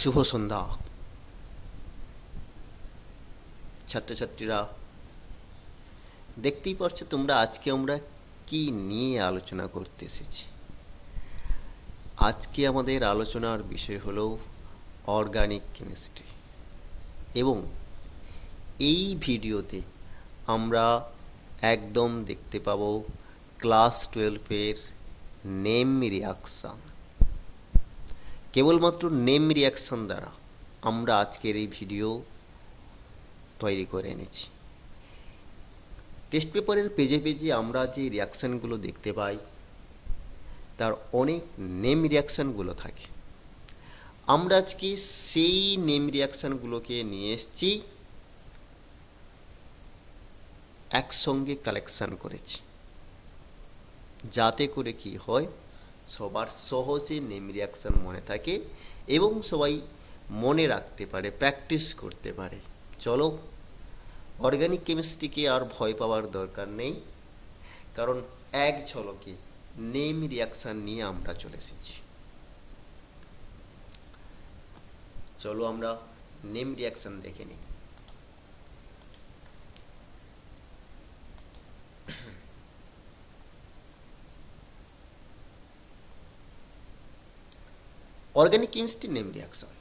শুভ সন্ধ্যা ছাত্রছাত্রীরা। দেখতেই পাচ্ছ তোমরা আজকে আমরা কি নিয়ে আলোচনা করতে এসেছি। আজকে আমাদের আলোচনার বিষয় হলো অর্গানিক কেমিস্ট্রি এবং এই ভিডিওতে আমরা একদম দেখতে পাবো ক্লাস 12-এর নেম রিয়াকশন। কেবলমাত্র নেম রিয়াকশন দ্বারা আমরা আজকের এই ভিডিও তৈরি করে এনেছি। টেস্ট পেপারের পেজে পেজে আমরা যে রিয়াকশানগুলো দেখতে পাই তার অনেক নেম রিয়াকশানগুলো থাকে। আমরা আজকে সেই নেম রিয়াকশানগুলোকে নিয়ে এসেছি, একসঙ্গে কালেকশান করেছি, যাতে করে কি হয় সবার সহজে নেম রিয়াকশান মনে থাকে এবং সবাই মনে রাখতে পারে, প্র্যাকটিস করতে পারে। চলো, অর্গানিক কেমিস্ট্রিকে আর ভয় পাওয়ার দরকার নেই, কারণ এক ঝলকে নেম রিয়াকশান নিয়ে আমরা চলে এসেছি। চলো আমরা নেম রিয়াকশান দেখে নিই। Organic chemistry name reaction.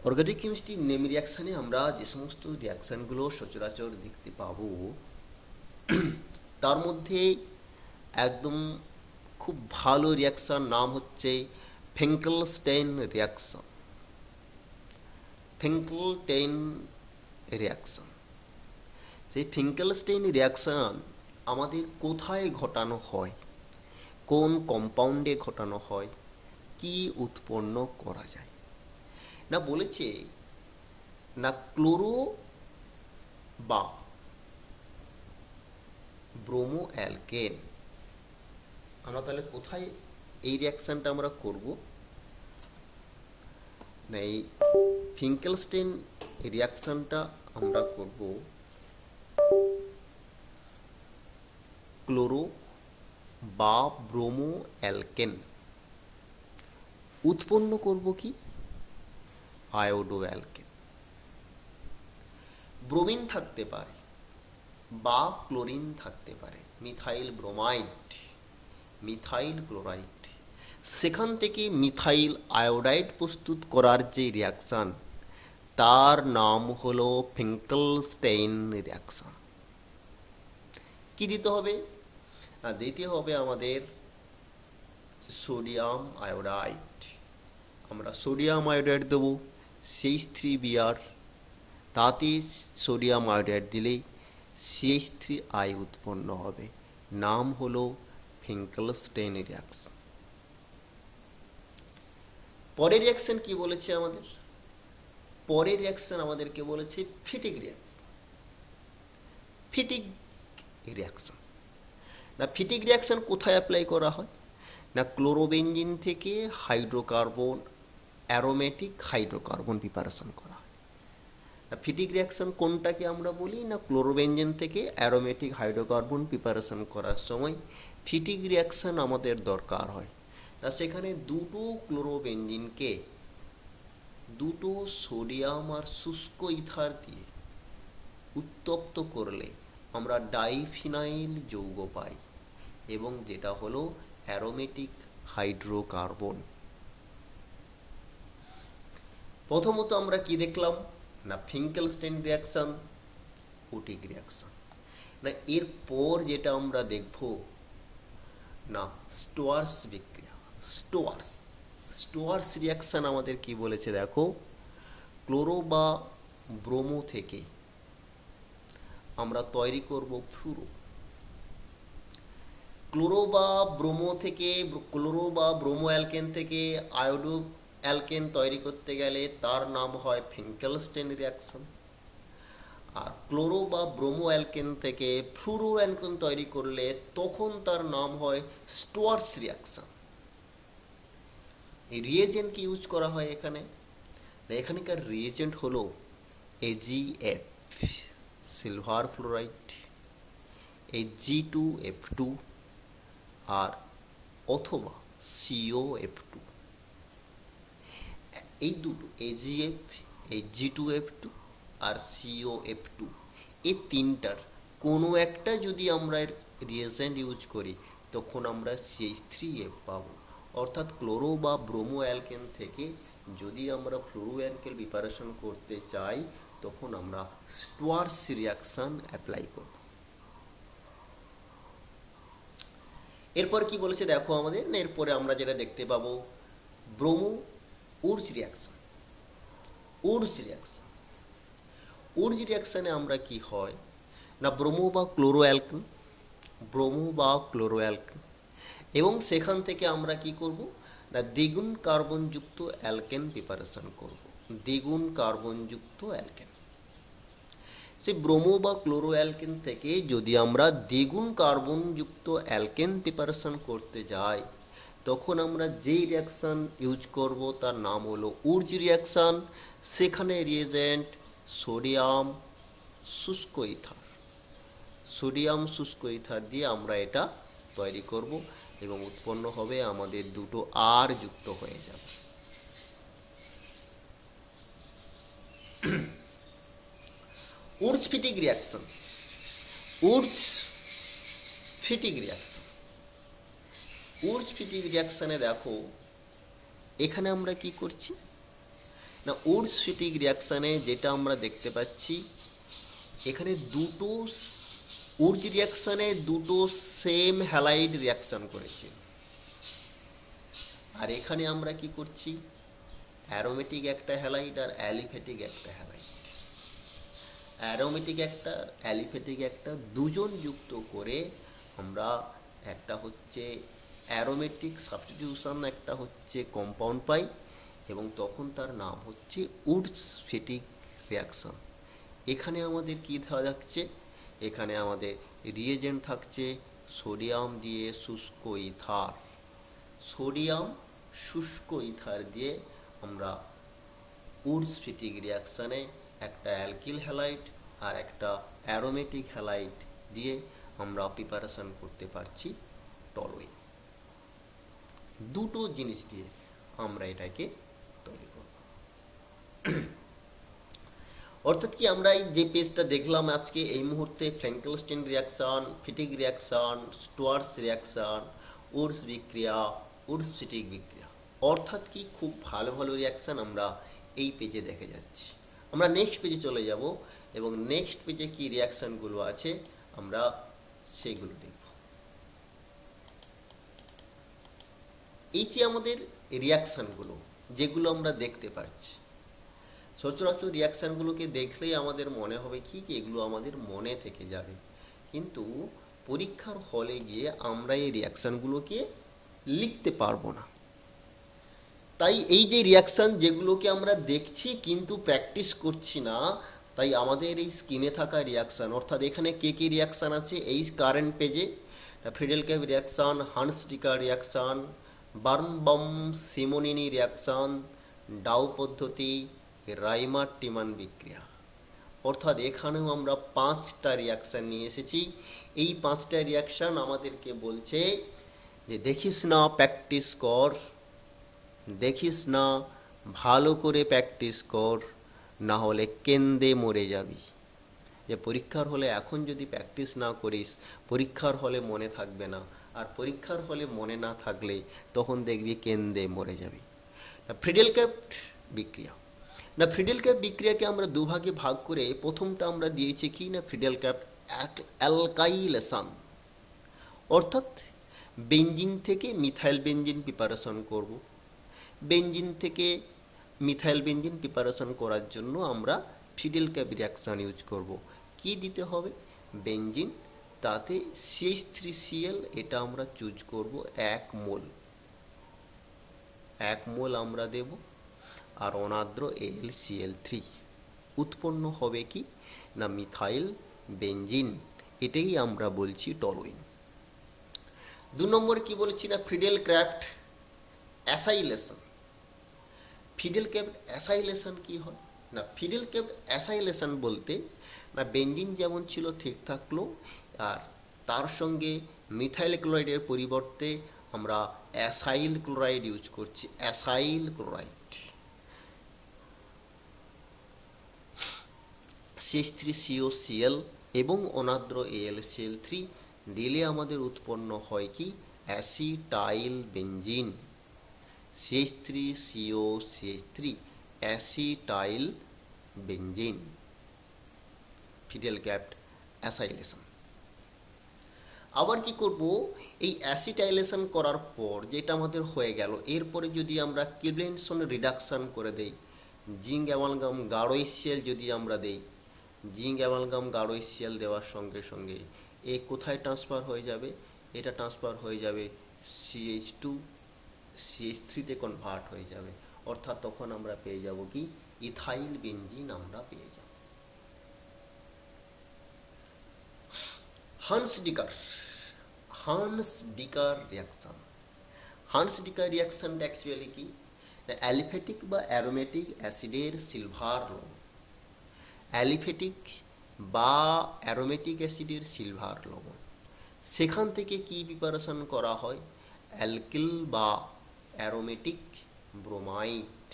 Organic chemistry name রিয়াকশানে আমরা যে সমস্ত রিয়াকশানগুলো সচরাচর দেখতে পাবো তার মধ্যে একদম খুব ভালো রিয়াকশান নাম হচ্ছে ফিঙ্কেলস্টাইন রিয়াকশান। ফিঙ্কেলস্টাইন রিয়াকশান, সেই ফিঙ্কেলস্টাইন রিয়াকশান আমাদের কোথায় ঘটানো হয়, কোন কম্পাউন্ডে ঘটানো হয়, কি উৎপন্ন করা যায় না বলেছে না ক্লোরো বা ব্রোমো অ্যালকেন। আমরা তাহলে কোথায় এই রিয়াকশানটা আমরা করব না, এই ফিঙ্কেলস্টাইন রিয়াকশানটা আমরা করব ক্লোরো বা ব্রোমো অ্যালকেন। উৎপন্ন করব কি আয়োডো অ্যালকেন। ব্রোমিন থাকতে পারে বা ক্লোরিন থাকতে পারে, মিথাইল ব্রোমাইড, মিথাইল ক্লোরাইড। সেখান থেকে মিথাইল আয়োডাইড প্রস্তুত করার যে রিয়াকশান তার নাম হলো ফিঙ্কেলস্টাইন রিয়াকশান। কি দিতে হবে না, দিতে হবে আমাদের সোডিয়াম আয়োডাইড। আমরা সোডিয়াম আয়োডাইড দেবো CH3Br, তাতে সোডিয়াম আয়োডাইড দিলেই CH3I উৎপন্ন হবে, নাম হলো ফিঙ্কেলস্টাইন রিয়াকশন। পরের রিয়াকশন কি বলেছে আমাদের, পরের রিয়াকশন আমাদেরকে বলেছে ফিটিক রিয়াকশন। ফিটিক রিয়াকশন না, ফিটিক রিয়াকশন কোথায় অ্যাপ্লাই করা হয় না, ক্লোরোবেনজিন থেকে হাইড্রোকার্বন, অ্যারোমেটিক হাইড্রোকার্বন প্রিপারেশন করা হয়। ফিটিক রিয়াকশন কোনটাকে আমরা বলি না, ক্লোরোবেনজিন থেকে অ্যারোমেটিক হাইড্রোকার্বন প্রিপারেশন করার সময় ফিটিক রিয়াকশন আমাদের দরকার হয়। তা সেখানে দুটো ক্লোরোবেনজিনকে দুটো সোডিয়াম আর শুষ্ক ইথার দিয়ে উত্তপ্ত করলে আমরা ডাইফিনাইল যৌগ পাই এবং যেটা হলো অ্যারোমেটিক হাইড্রোকার্বন। প্রথমত আমরা কি দেখলাম না, ফিঙ্কেলস্টাইন রিয়াকশন, ফিটিক রিয়াকশন। না এরপর যেটা আমরা দেখব না স্টোয়ার্স বিক্রিয়া। স্টোয়ার্স রিয়াকশন আমাদের কি বলেছে দেখো, ক্লোরো বা ব্রোমো থেকে আমরা তৈরি করব ফ্লুরো। ক্লোরো বা ব্রোমো থেকে, ক্লোরো বা ব্রোমো অ্যালকেন থেকে আয়োডো অ্যালকেন তৈরি করতে গেলে তার নাম হয় ফিঙ্কেলস্টাইন রিয়াকশন। আর ক্লোরো বা ব্রোমো অ্যালকেন থেকে ফ্লুরো অ্যালকেন তৈরি করলে তখন তার নাম হয় স্টোয়ার্স রিয়াকশন। এই রিয়েজেন্ট কি ইউজ করা হয় এখানে, এখানকার রিয়েজেন্ট হলো AgF সিলভার ফ্লোরাইড, Ag2F2 আর অথবা COF2। এই দুটো AgF, Ag2F2 আর COF2, এই তিনটার কোনো একটা যদি আমরা রিয়েজেন্ট ইউজ করি তখন আমরা CH3F পাবো। অর্থাৎ ক্লোরো বা ব্রোমো অ্যালকেন থেকে যদি আমরা ফ্লোরো অ্যালকেন প্রিপারেশন করতে চাই তখন আমরা স্টোয়ার্স রিয়াকশন অ্যাপ্লাই করব। এরপর কি বলেছে দেখো আমাদের, এরপরে আমরা যেটা দেখতে পাবো bromo Wurtz reaction. Wurtz reaction, Wurtz রিয়াকশনে আমরা কি হয় না ব্রোমো বা ক্লোরো অ্যালকেন, ব্রোমো বা ক্লোরো অ্যালকেন, এবং সেখান থেকে আমরা কি করব না দ্বিগুণ কার্বনযুক্ত অ্যালকেন প্রিপারেশন করব, দ্বিগুণ কার্বনযুক্ত অ্যালকেন। সেই ব্রোমো বা ক্লোরো অ্যালকেন থেকে যদি আমরা দ্বিগুণ কার্বনযুক্ত অ্যালকেন প্রিপারেশন করতে যাই তখন আমরা যেই রিয়াকশান ইউজ করব তার নাম হলো উডস রিয়াকশান। সেখানে রিয়েজেন্ট সোডিয়াম শুষ্ক ইথার, সোডিয়াম শুষ্ক ইথার দিয়ে আমরা এটা তৈরি করব এবং উৎপন্ন হবে আমাদের দুটো আর যুক্ত হয়ে যাবে। Wurtz Fittig reaction, Wurtz Fittig reaction, Wurtz Fittig রিয়াকশনে দেখো এখানে আমরা কি করছি না উডস ফিটিক রিয়াকশনে যেটা আমরা দেখতে পাচ্ছি এখানে দুটো উডস রিয়াকশনে দুটো সেম হ্যালাইড রিয়াকশন করেছি, আর এখানে আমরা কি করছি অ্যারোমেটিক একটা হ্যালাইড আর অ্যালিফেটিক একটা হ্যালাইড, অ্যারোমেটিক একটা অ্যালিফেটিক একটা দুজন যুক্ত করে আমরা একটা হচ্ছে অ্যারোমেটিক সাবস্টিটিউশন একটা হচ্ছে কম্পাউন্ড পাই এবং তখন তার নাম হচ্ছে উডস ফিটিক রিয়াকশন। এখানে আমাদের কি দেওয়া যাচ্ছে, এখানে আমাদের রিয়েজেন্ট থাকছে সোডিয়াম দিয়ে শুষ্ক ইথার, সোডিয়াম শুষ্ক ইথার দিয়ে আমরা উডস ফিটিক রিয়াকশানে একটা অ্যালকিল হ্যালাইড আর একটা অ্যারোমেটিক হ্যালাইড দিয়ে আমরা প্রিপারেশন করতে পারছি টলুইন। দুটো জিনিস দিয়ে আমরা এটাকে তৈরি করব। অর্থাৎ কি আমরা এই যে পেজটা দেখলাম আজকে এই মুহূর্তে Finkelstein reaction, Fittig reaction, Swarts reaction, Wurtz বিক্রিয়া, উডস ফিটিক বিক্রিয়া, অর্থাৎ কি খুব ভালো ভালো রিয়াকশন আমরা এই পেজে দেখে যাচ্ছি। আমরা নেক্সট পেজে চলে যাব এবং নেক্সট পেজে কি রিয়াকশনগুলো আছে আমরা সেগুলো দেখব। এই যে আমাদের রিয়াকশনগুলো যেগুলো আমরা দেখতে পাচ্ছি, সচরাচর রিয়াকশানগুলোকে দেখলেই আমাদের মনে হবে কি যে এগুলো আমাদের মনে থেকে যাবে, কিন্তু পরীক্ষার হলে গিয়ে আমরা এই রিয়াকশানগুলোকে লিখতে পারবো না। তাই এই যে রিয়াকশান যেগুলোকে আমরা দেখছি কিন্তু প্র্যাকটিস করছি না, তাই আমাদের এই স্ক্রিনে থাকা রিয়াকশান অর্থাৎ এখানে কে কে রিয়াকশান আছে এই কারেন্ট পেজে Friedel Crafts reaction, Hunsdiecker reaction, Birnbaum Simonini reaction, Dow পদ্ধতি, রাইমার-টিমান বিক্রিয়া, অর্থাৎ এখানেও আমরা 5টা রিয়াকশান নিয়ে এসেছি। এই 5টা রিয়াকশান আমাদেরকে বলছে যে দেখিস না প্র্যাকটিস কর, দেখিস না ভালো করে প্র্যাকটিস কর, না হলে কেন্দে মরে যাবি। যে পরীক্ষার হলে এখন যদি প্র্যাকটিস না করিস পরীক্ষার হলে মনে থাকবে না, আর পরীক্ষার হলে মনে না থাকলে তখন দেখবি কেন্দে মরে যাবি। ফ্রিডেল-ক্যাপ বিক্রিয়া, না ফ্রিডেল-ক্যাপ বিক্রিয়াকে আমরা দুভাগে ভাগ করে প্রথমটা আমরা দিয়েছি কি না ফ্রিডেল-ক্যাপ অ্যালকাইলেশন, অর্থাৎ বেঞ্জিন থেকে মিথাইল বেঞ্জিন প্রিপারেশন করব। বেঞ্জিন থেকে মিথাইল বেঞ্জিন প্রিপারেশন করার জন্য আমরা ফ্রিডেল-ক্যাপ রিয়াকশান ইউজ করব। কি দিতে হবে বেঞ্জিন, তাতে CH3Cl এটা আমরা চুজ করব 1 মোল, 1 মোল আমরা দেব, আর অনাদ্র AlCl3 উৎপন্ন হবে কি না মিথাইল বেঞ্জিন, এটাই আমরা বলছি টলুইন। 2 নম্বরে কি বলছি না ফ্রিডেল-ক্যাপ অ্যাসাইলেশন। ফ্রিডেল-ক্যাপ অ্যাসাইলেশন কি হয় না ফ্রিডেল-ক্যাপ অ্যাসাইলেশন বলতে না বেঞ্জিন যেমন ছিল ঠিক থাকলো, আর তার সঙ্গে মিথাইল ক্লোরাইডের পরিবর্তে আমরা অ্যাসাইল ক্লোরাইড ইউজ করছি, অ্যাসাইল ক্লোরাইড। CH3COCl এবং অনাদ্র AlCl3 দিলে আমাদের উৎপন্ন হয় কি acetyl benzene. CH3COCH3 acetyl benzene, Friedel Crafts acylation. আবার কি করব, এই অ্যাসিটাইলেশন করার পর যেটা আমাদের হয়ে গেল, এরপরে যদি আমরা ক্লিভলেন্সন রিডাকশন করে দেই, জিঙ্ক অ্যামালগাম গাঢ় HCl যদি আমরা দেই, জিঙ্ক অ্যামালগাম গাঢ় HCl দেওয়ার সঙ্গে সঙ্গে এ কোথায় ট্রান্সফার হয়ে যাবে, এটা ট্রান্সফার হয়ে যাবে CH2CH3-তে কনভার্ট হয়ে যাবে, অর্থাৎ তখন আমরা পেয়ে যাব কি ইথাইল বেঞ্জিন আমরা পেয়ে যাব। হান্স-ডিকার রিয়াকশন। হান্স-ডিকার রিয়াকশনটা অ্যাকচুয়ালি কি, অ্যালিফেটিক বা অ্যারোমেটিক অ্যাসিডের সিলভার লবণ, অ্যালিফেটিক বা অ্যারোমেটিক অ্যাসিডের সিলভার লবণ, সেখান থেকে কি প্রিপারেশন করা হয়, অ্যালকিল বা অ্যারোমেটিক ব্রোমাইড।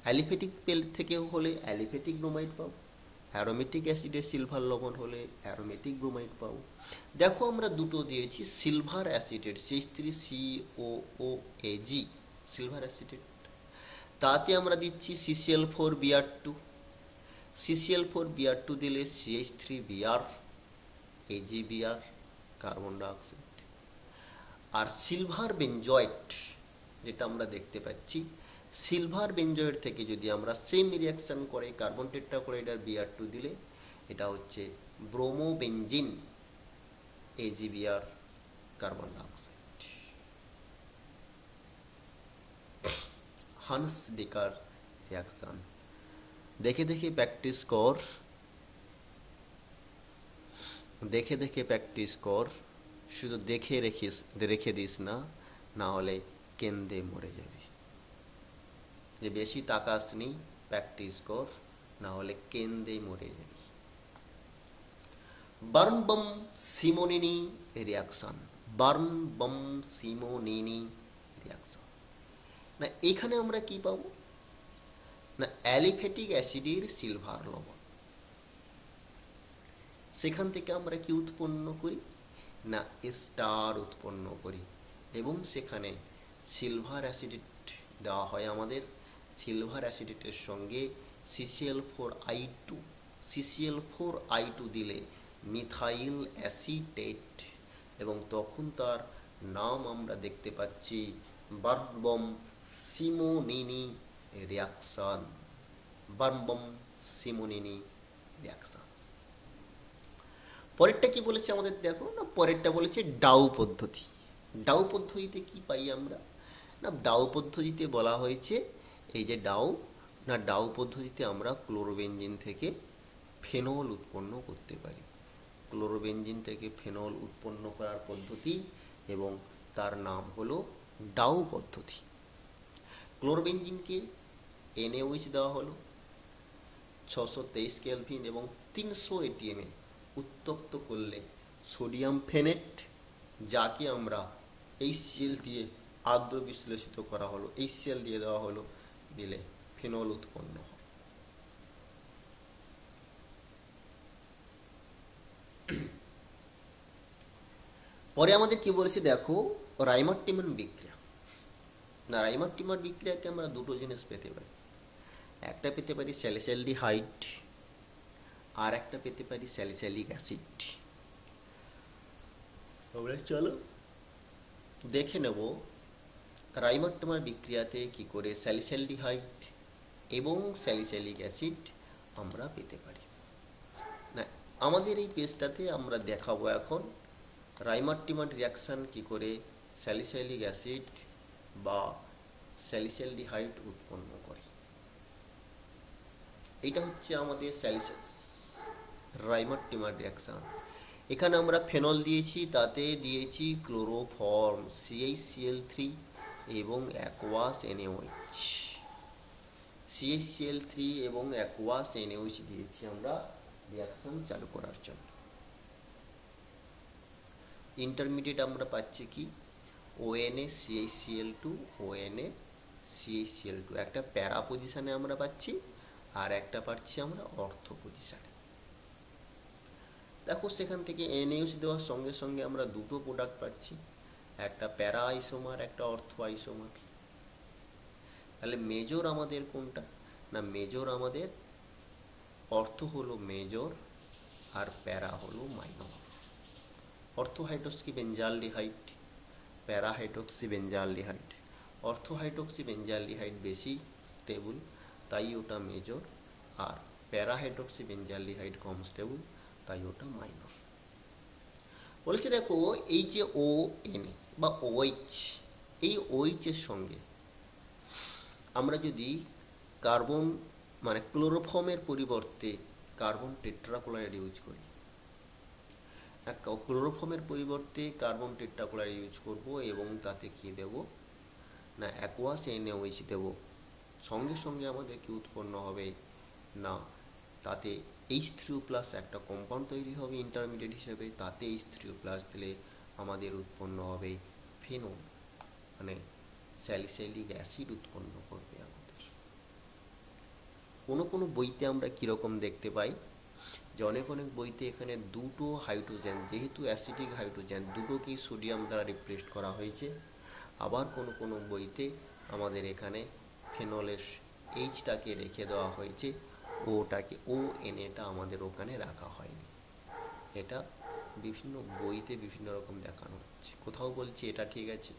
অ্যালিফেটিক পেল থেকে হলে অ্যালিফেটিক ব্রোমাইড পাবো, অ্যারোমেটিক অ্যাসিডের সিলভার লবণ হলে অ্যারোমেটিক ব্রোমাইড পাবো। দেখো আমরা দুটো দিয়েছি সিলভার অ্যাসিডেট CH3COOAg সিলভার অ্যাসিডেট, তাতে আমরা দিচ্ছি CCl4Br2, CCl4Br2 দিলে CH3Br, AgBr কার্বন ডাইঅক্সাইড। আর সিলভার বেঞ্জয়েট যেটা আমরা দেখতে পাচ্ছি, সিলভার বেঞ্জয়েট থেকে যদি আমরা সেম রিয়াকশন করে কার্বন টেট্রাক্লোরাইড আর Br2 দিলে এটা হচ্ছে bromobenzene, AgBr carbon dioxide. হান্স-ডিকার reaction দেখে দেখে প্র্যাকটিস কর, দেখে দেখে প্র্যাকটিস কর, শুধু দেখে রেখে দিস না, না হলে কেন্দে মরে যাবি। যে বেশি তাকাস নি, প্র্যাকটিস কর, না হলে কেন্দে মরে যাবি। বার্নবাম-সিমোনিনি রিয়াকশন, বার্নবাম-সিমোনিনি রিয়াকশন। না এখানে আমরা কি পাবো, না অ্যালিফেটিক অ্যাসিডের সিলভার লবণ, সেখান থেকে আমরা কি উৎপন্ন করি, না স্টার উৎপন্ন করি, এবং সেখানে সিলভার অ্যাসিডেট দেওয়া হয় আমাদের। সিলভার অ্যাসিডেটের সঙ্গে CCl4I2, CCl4I2 দিলে মিথাইল অ্যাসিটেট, এবং তখন তার নাম আমরা দেখতে পাচ্ছি বার্নবাম-সিমোনিনি রিয়াকশন, বার্নবাম-সিমোনিনি রিয়াকশন। পরেরটা কি বলেছে আমাদের দেখো, না পরেরটা বলেছে ডাউ পদ্ধতি। ডাউ পদ্ধতিতে কি পাই আমরা, না ডাউ পদ্ধতিতে বলা হয়েছে এই যে ডাউ, না ডাউ পদ্ধতিতে আমরা ক্লোরোবেঞ্জিন থেকে ফেনল উৎপন্ন করতে পারি। ক্লোরোবেঞ্জিন থেকে ফেনল উৎপন্ন করার পদ্ধতি, এবং তার নাম হলো ডাউ পদ্ধতি। ক্লোরোবেঞ্জিনকে NaOH দেওয়া হলো 623 কেলভিন এবং 300 ATM এ উত্তপ্ত করলে সোডিয়াম ফেনেট, যাকে আমরা HCl দিয়ে আর্দ্র বিশ্লেষিত করা হলো, HCl দিয়ে দেওয়া হলো, দিলে ফেনল উৎপন্ন হয়। পরে আমাদের কি বলেছে দেখো, রাইমার-টিমান বিক্রিয়া। না রাইমার-টিমান বিক্রিয়াতে আমরা দুটো জিনিস পেতে পারি, একটা পেতে পারি স্যালিসাইলডিহাইড, আর একটা পেতে পারি স্যালিসাইলিক অ্যাসিড। আমরা চলো দেখে নেব রাইমার-টিমান বিক্রিয়াতে কি করে স্যালিসাইলডিহাইড এবং স্যালিসাইলিক অ্যাসিড আমরা পেতে পারি। না আমাদের এই পেজটাতে আমরা দেখাবো এখন রাইমার-টিমান রিয়াকশন কি করে স্যালিসাইলিক অ্যাসিড বা স্যালিসাইলডিহাইড উৎপন্ন করে। এটা হচ্ছে আমাদের রাইমার-টিমান রিয়াকশন। এখানে আমরা ফেনল দিয়েছি, তাতে দিয়েছি ক্লোরোফর্ম CHCl3 এবং অ্যাকোয়াস NaOH, CHCl3 এবং অ্যাকোয়াস NaOH দিয়েছি আমরা রিয়াকশন চালু করার জন্য। ইন্টারমিডিয়েট আমরা পাচ্ছি কি ONaCHCl2, ONaCHCl2 একটা প্যারা পজিশনে আমরা পাচ্ছি, আর একটা পাচ্ছি আমরা অর্থ পজিশনে। দেখো সেখান থেকে NaOH দেওয়ার সঙ্গে সঙ্গে আমরা দুটো প্রোডাক্ট পাচ্ছি, একটা প্যারা আইসোমার, একটা অর্থ আইসোমার। তাহলে মেজর আমাদের কোনটা? না মেজর আমাদের অর্থ হলো মেজর আর প্যারা হলো মাইনর। অর্থ হাইড্রক্সি বেঞ্জালডিহাইড, প্যারা হাইড্রক্সি বেঞ্জালডিহাইড। অর্থ হাইড্রক্সি বেঞ্জালডিহাইড বেশি স্টেবল, তাই ওটা মেজর, আর প্যারা হাইড্রক্সি বেঞ্জালডিহাইড কম স্টেবল, তাই ওটা মাইনর। বলেছে দেখো এই যে ONA বা OH, এই OH এর সঙ্গে আমরা যদি কার্বন মানে ক্লোরোফর্মের পরিবর্তে কার্বন টেট্রাক্লোরাইড ইউজ করি, ক্লোরোফর্মের পরিবর্তে কার্বন টেট্রাক্লোরাইড ইউজ করব এবং তাতে কি দেব না অ্যাকোয়াস NaOH দেব, সঙ্গে সঙ্গে আমাদের কি উৎপন্ন হবে না তাতে H3O+ একটা কম্পাউন্ড তৈরি হবে ইন্টারমিডিয়েট হিসেবে, তাতে H3O+ দিলে আমাদের উৎপন্ন হবে ফেনল মানে স্যালিসাইলিক অ্যাসিড উৎপন্ন করবে আমাদের। কোনো কোনো বইতে আমরা কীরকম দেখতে পাই যে অনেক অনেক বইতে এখানে দুটো হাইড্রোজেন, যেহেতু অ্যাসিডিক হাইড্রোজেন, দুটোকেই সোডিয়াম দ্বারা রিপ্লেস করা হয়েছে। আবার কোনো কোনো বইতে আমাদের এখানে ফেনলের Hটাকে রেখে দেওয়া হয়েছে, ওটাকে ONAটা আমাদের ওখানে রাখা হয়নি। এটা বিভিন্ন বইতে বিভিন্ন রকম দেখানো হচ্ছে, কোথাও বলছে এটা ঠিক আছে,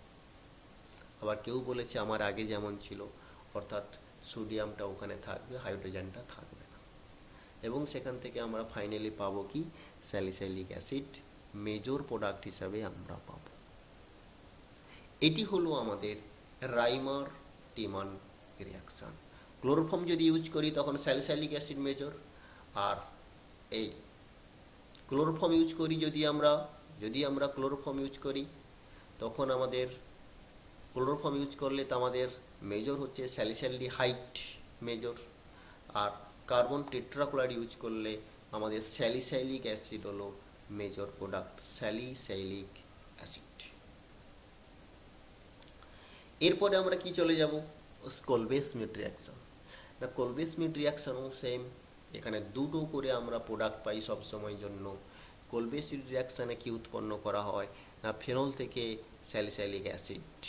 আবার কেউ বলেছে আমার আগে যেমন ছিল, অর্থাৎ সোডিয়ামটা ওখানে থাকবে, হাইড্রোজেনটা থাকবে না, এবং সেখান থেকে আমরা ফাইনালি পাবো কি স্যালিসাইলিক অ্যাসিড মেজর প্রোডাক্ট হিসাবে আমরা পাবো। এটি হলো আমাদের রাইমার টিমান রিয়াকশান। ক্লোরোফর্ম যদি ইউজ করি তখন স্যালিসাইলিক অ্যাসিড মেজর, আর এই ক্লোরোফর্ম ইউজ করি যদি আমরা ক্লোরোফর্ম ইউজ করি তখন আমাদের ক্লোরোফর্ম ইউজ করলে তো আমাদের মেজর হচ্ছে স্যালিসাইলডিহাইড মেজর, আর কার্বন টেট্রাক্লোরাইড ইউজ করলে আমাদের স্যালিসাইলিক অ্যাসিড হলো মেজর প্রোডাক্ট, স্যালিসাইলিক অ্যাসিড। এরপরে আমরা কি চলে যাব কোলবে-স্মিথ রিয়াকশন। না কোলবে-স্মিথ রিয়াকশনও সেম, এখানে দুটো করে আমরা প্রোডাক্ট পাই সবসময় জন্য। কোলবে-স্মিথ রিয়াকশানে কি উৎপন্ন করা হয় না ফেনল থেকে স্যালিসাইলিক অ্যাসিড,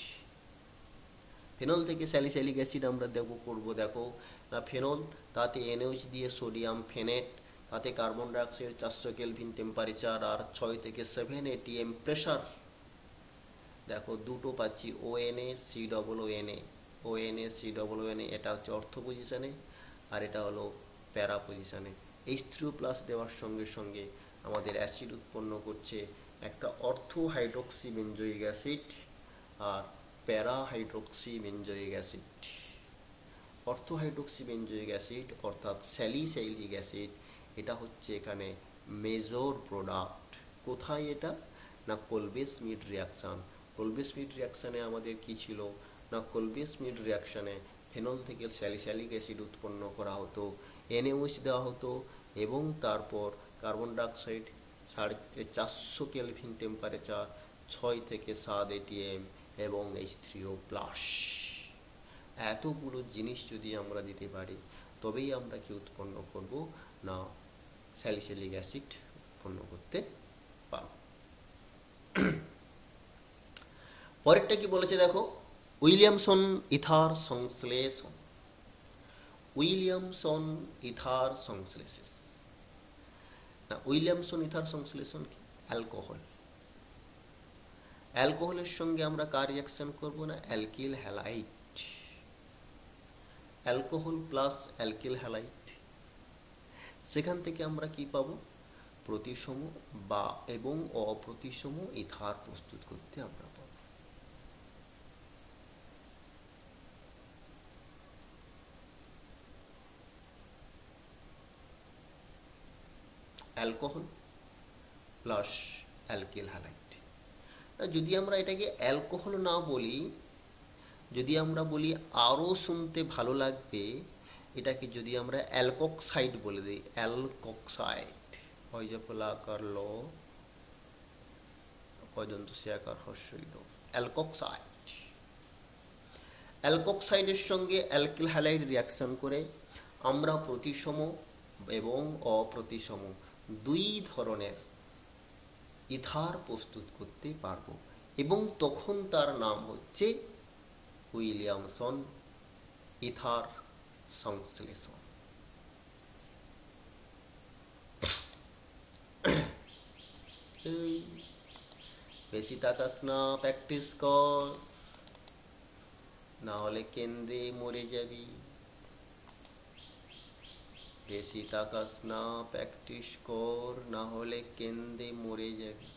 ফেনল থেকে স্যালিসাইলিক অ্যাসিড আমরা দেখো না ফেনল, তাতে NaOH দিয়ে সোডিয়াম ফেনেট, তাতে কার্বন ডাইঅক্সাইড 400 কেলভিন টেম্পারেচার আর 6 থেকে 7 atm প্রেশার। দেখো দুটো পাচ্ছি ONA, এটা হচ্ছে অর্থ পজিশনে, আর এটা হলো প্যারা পজিশনে। H3O+ দেওয়ার সঙ্গে সঙ্গে আমাদের অ্যাসিড উৎপন্ন করছে একটা অর্থ হাইড্রক্সি বেঞ্জোইক অ্যাসিড আর প্যারা হাইড্রক্সি বেঞ্জোইক অ্যাসিড। অর্থ হাইড্রক্সি বেঞ্জোইক অ্যাসিড অর্থাৎ স্যালিসাইলিক অ্যাসিড, এটা হচ্ছে এখানে মেজর প্রোডাক্ট। কোথায় এটা না কোলবে-স্মিথ রিয়াকশান। কোলবে-স্মিথ রিয়াকশানে আমাদের কি ছিল না কোলবে-স্মিথ রিয়াকশানে ফেনল থেকে স্যালিসাইলিক অ্যাসিড উৎপন্ন করা হতো, NaOH দেওয়া হতো এবং তারপর কার্বন ডাইঅক্সাইড 450 কেলভিন টেম্পারেচার 6 থেকে 7 atm এবং H3O+। এতগুলো জিনিস যদি আমরা দিতে পারি তবেই আমরা কি উৎপন্ন করব না স্যালিসাইলিক অ্যাসিড উৎপন্ন করতে পারব। পরেরটা কি বলেছে দেখো উইলিয়ামসন ইথার সংশ্লেষণ। উইলিয়ামসন ইথার সংশ্লেষণ না উইলিয়ামসন ইথার সংশ্লেষণ কি অ্যালকোহল, অ্যালকোহলের সঙ্গে আমরা কার রিয়াকশন করব না alkyl halide, alcohol plus alkyl halide, সেখান থেকে আমরা কি পাবো প্রতিসম বা এবং অপ্রতিসম ইথার প্রস্তুত করতে আমরা পাবো। Alcohol plus alkyl halide. যদি আমরা এটাকে অ্যালকোহল না বলি, যদি আমরা বলি আরও শুনতে ভালো লাগবে, এটাকে যদি আমরা অ্যালকক্সাইড বলে দিই, অ্যালকক্সাইড হয় যে পলাকার ল কয়দন্ত সিয়াকার হর্ষইড, অ্যালকক্সাইড। অ্যালকক্সাইডের সঙ্গে অ্যালকিল হ্যালাইড রিয়াকশন করে আমরা প্রতিসম এবং অপ্রতিসম দুই ধরনের ইথার প্রস্তুত করতে পারবো, এবং তখন তার নাম হচ্ছে উইলিয়ামসন ইথার সংশ্লেষণ। বেশি তাকাস না, প্র্যাকটিস কর, না হলে কেন্দ্রে মরে যাবি। বেশি তাকাস না, প্র্যাকটিস কর, না হলে কেন্দ্রে মরে যাবি।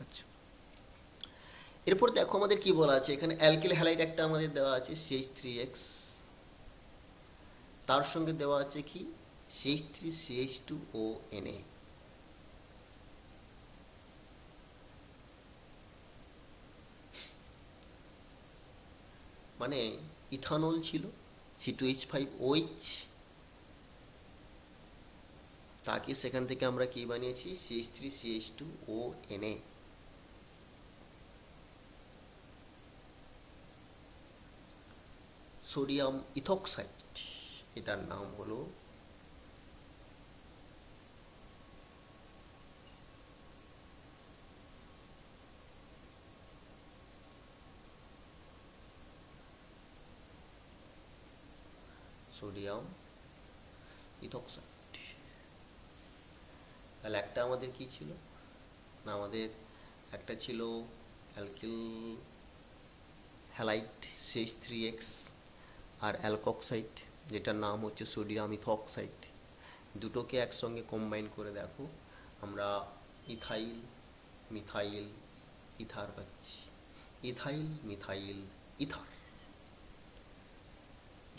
আচ্ছা, এরপর দেখো আমাদের কি বলা আছে এখানে। অ্যালকিল হ্যালাইড একটা আমাদের দেওয়া আছে CH3X, তার সঙ্গে দেওয়া আছে কি CH3CH2ONA। মানে ইথানল ছিল C2H5OH, তাকে সেখান থেকে আমরা কি বানিয়েছি CH3CH2ONA। সোডিয়াম ইথক্সাইড, এটার নাম হলো সোডিয়াম ইথক্সাইড। তাহলে একটা আমাদের কি ছিল না, আমাদের একটা ছিল অ্যালকিল হ্যালাইড CH3X আর অ্যালকক্সাইড, যেটার নাম হচ্ছে সোডিয়াম ইথক্সাইড। দুটোকে একসঙ্গে কম্বাইন করে দেখো আমরা ইথাইল মিথাইল ইথার পাচ্ছি। Ethyl methyl ether.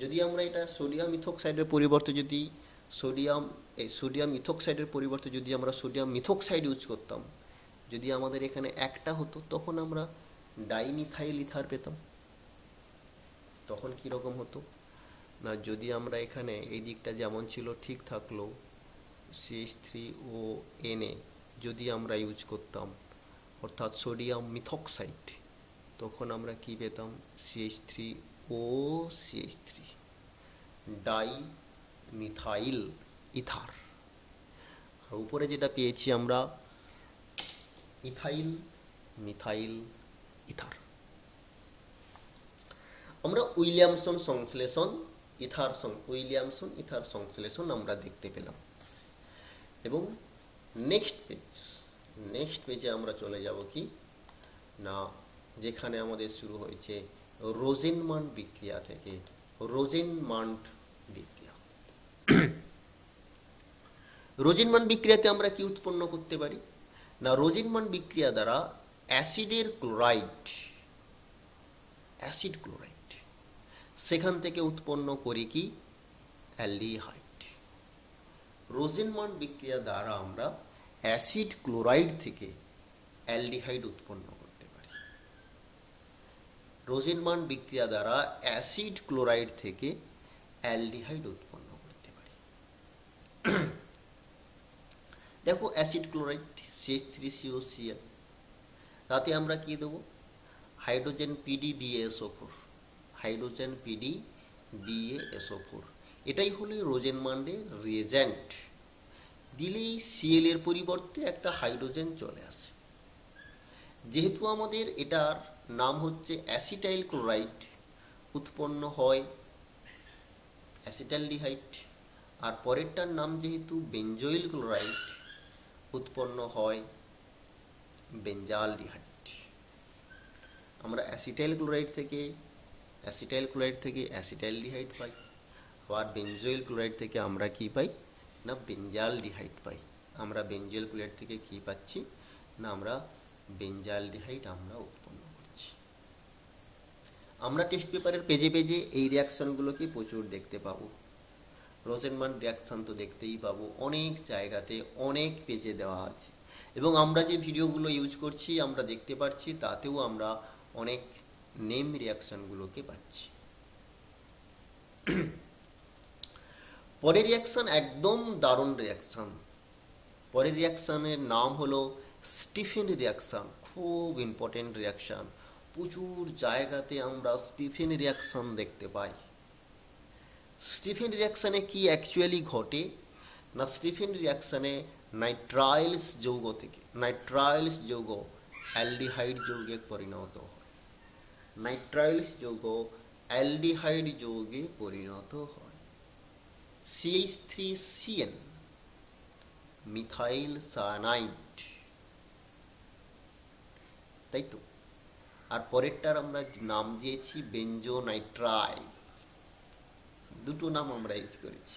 যদি আমরা এটা সোডিয়াম ইথক্সাইডের পরিবর্তে যদি সোডিয়াম ইথক্সাইডের পরিবর্তে যদি আমরা সোডিয়াম মিথক্সাইড ইউজ করতাম, যদি আমাদের এখানে একটা হতো, তখন আমরা ডাইমিথাইল ইথার পেতাম। তখন কীরকম হতো না, যদি আমরা এখানে এই দিকটা যেমন ছিল ঠিক থাকলো, CH3ONA যদি আমরা ইউজ করতাম, অর্থাৎ সোডিয়াম মিথক্সাইড, তখন আমরা কি পেতাম CH3OCH3, ডাই মিথাইল ইথার। আর উপরে যেটা পেয়েছি আমরা ইথাইল মিথাইল ইথার। আমরা উইলিয়ামসন ইথার সংশ্লেষণ আমরা দেখতে পেলাম। এবং নেক্সট পেজে আমরা চলে যাব কি না, যেখানে আমাদের শুরু হয়েছে রোজেনমান্ড বিক্রিয়া থেকে। রোজেনমান্ড বিক্রিয়া রোজেনমান্ড বিক্রিয়াতে আমরা কি উৎপন্ন করতে পারি না, রোজেনমান্ড বিক্রিয়া দ্বারা অ্যাসিড ক্লোরাইড, সেখান থেকে উৎপন্ন করি কি অ্যালডিহাইড। রোজেনমান্ড বিক্রিয়া দ্বারা আমরা অ্যাসিড ক্লোরাইড থেকে অ্যালডিহাইড উৎপন্ন করতে পারি। রোজেনমান্ড বিক্রিয়া দ্বারা অ্যাসিড ক্লোরাইড থেকে অ্যালডিহাইড উৎপন্ন করতে পারি। দেখো অ্যাসিড ক্লোরাইড CH3COCl, তাতে আমরা কি দেবো হাইড্রোজেন PdBaSO4, হাইড্রোজেন PdBaSO4। এটাই হলো রোজেনমান্ডের রিয়েজেন্ট। দিলেই Cl এর পরিবর্তে একটা হাইড্রোজেন চলে আসে। যেহেতু আমাদের এটার নাম হচ্ছে অ্যাসিটাইল ক্লোরাইড, উৎপন্ন হয় অ্যাসিটালডিহাইড। আর পরেরটার নাম যেহেতু বেঞ্জয়েল ক্লোরাইড, উৎপন্ন হয় বেঞ্জালডিহাইড। আমরা অ্যাসিটাইল ক্লোরাইড থেকে অ্যাসিটালডিহাইড পাই, আবার বেঞ্জয়েল ক্লোরাইড থেকে আমরা কি পাই না বেঞ্জালডিহাইড পাই। আমরা বেঞ্জয়েল ক্লোরাইড থেকে কি পাচ্ছি না, আমরা বেঞ্জালডিহাইড আমরা উৎপন্ন করছি। আমরা টেস্ট পেপারের পেজে পেজে এই রিয়াকশনগুলোকে প্রচুর দেখতে পাবো। রোজেনমান্ড রিয়াকশন তো দেখতেই পাবো, অনেক জায়গাতে অনেক পেজে দেওয়া আছে। এবং আমরা যে ভিডিওগুলো ইউজ করছি আমরা দেখতে পাচ্ছি, তাতেও আমরা অনেক নেম রিয়াকশনগুলোকে পাচ্ছি। পরের রিয়াকশন একদম দারুণ রিয়াকশন। পরের রিয়াকশনের নাম হলো স্টিফেন রিয়াকশন। খুব ইম্পর্টেন্ট রিয়াকশন, প্রচুর জায়গাতে আমরা স্টিফেন রিয়াকশন দেখতে পাই। স্টিফেন রিয়াকশনে কি অ্যাকচুয়ালি ঘটে না, স্টিফেন রিয়াকশনে নাইট্রাইলস যৌগ থেকে নাইট্রাইলস যৌগ অ্যালডিহাইড যৌগে পরিণত হয়। নাইট্রাইলস যৌগ অ্যালডিহাইড যৌগে পরিণত হয়। CH3CN মিথাইল সায়ানাইড, তাই তো। আর পরেরটার আমরা নাম দিয়েছি বেঞ্জোনাইট্রাইল। দুটো নাম আমরা ইউজ করেছি।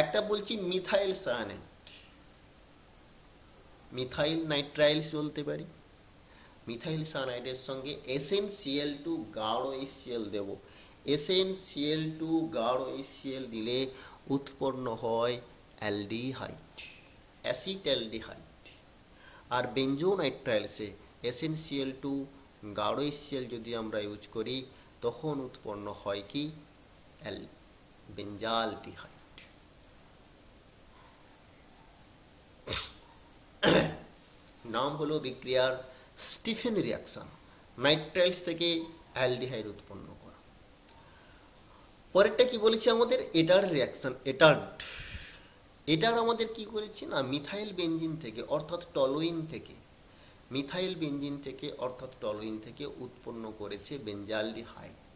একটা বলছি মিথাইল সায়ানাইড, মিথাইল নাইট্রাইলস বলতে পারি। মিথাইল সায়ানাইডের সঙ্গে SnCl2 গাঢ় HCl দেব। SnCl2 গাঢ় HCl দিলে উৎপন্ন হয় অ্যালডিহাইড, অ্যাসিটালডিহাইড। আর বেঞ্জোনাইট্রাইলসে SnCl2 গাঢ় HCl যদি আমরা ইউজ করি তখন উৎপন্ন হয় কি বেঞ্জালডিহাইড। নাম হলো বিক্রিয়ার স্টিফেন রিয়াকশন, নাইট্রাইলস থেকে অ্যালডিহাইড উৎপন্ন করা। পরেরটা কি বলেছি আমাদের, এটার রিয়াকশন। এটার আমাদের কি করেছি না, মিথাইল বেঞ্জিন থেকে অর্থাৎ টলুইন থেকে, মিথাইল বেঞ্জিন থেকে অর্থাৎ টলুইন থেকে উৎপন্ন করেছে বেঞ্জালডিহাইড।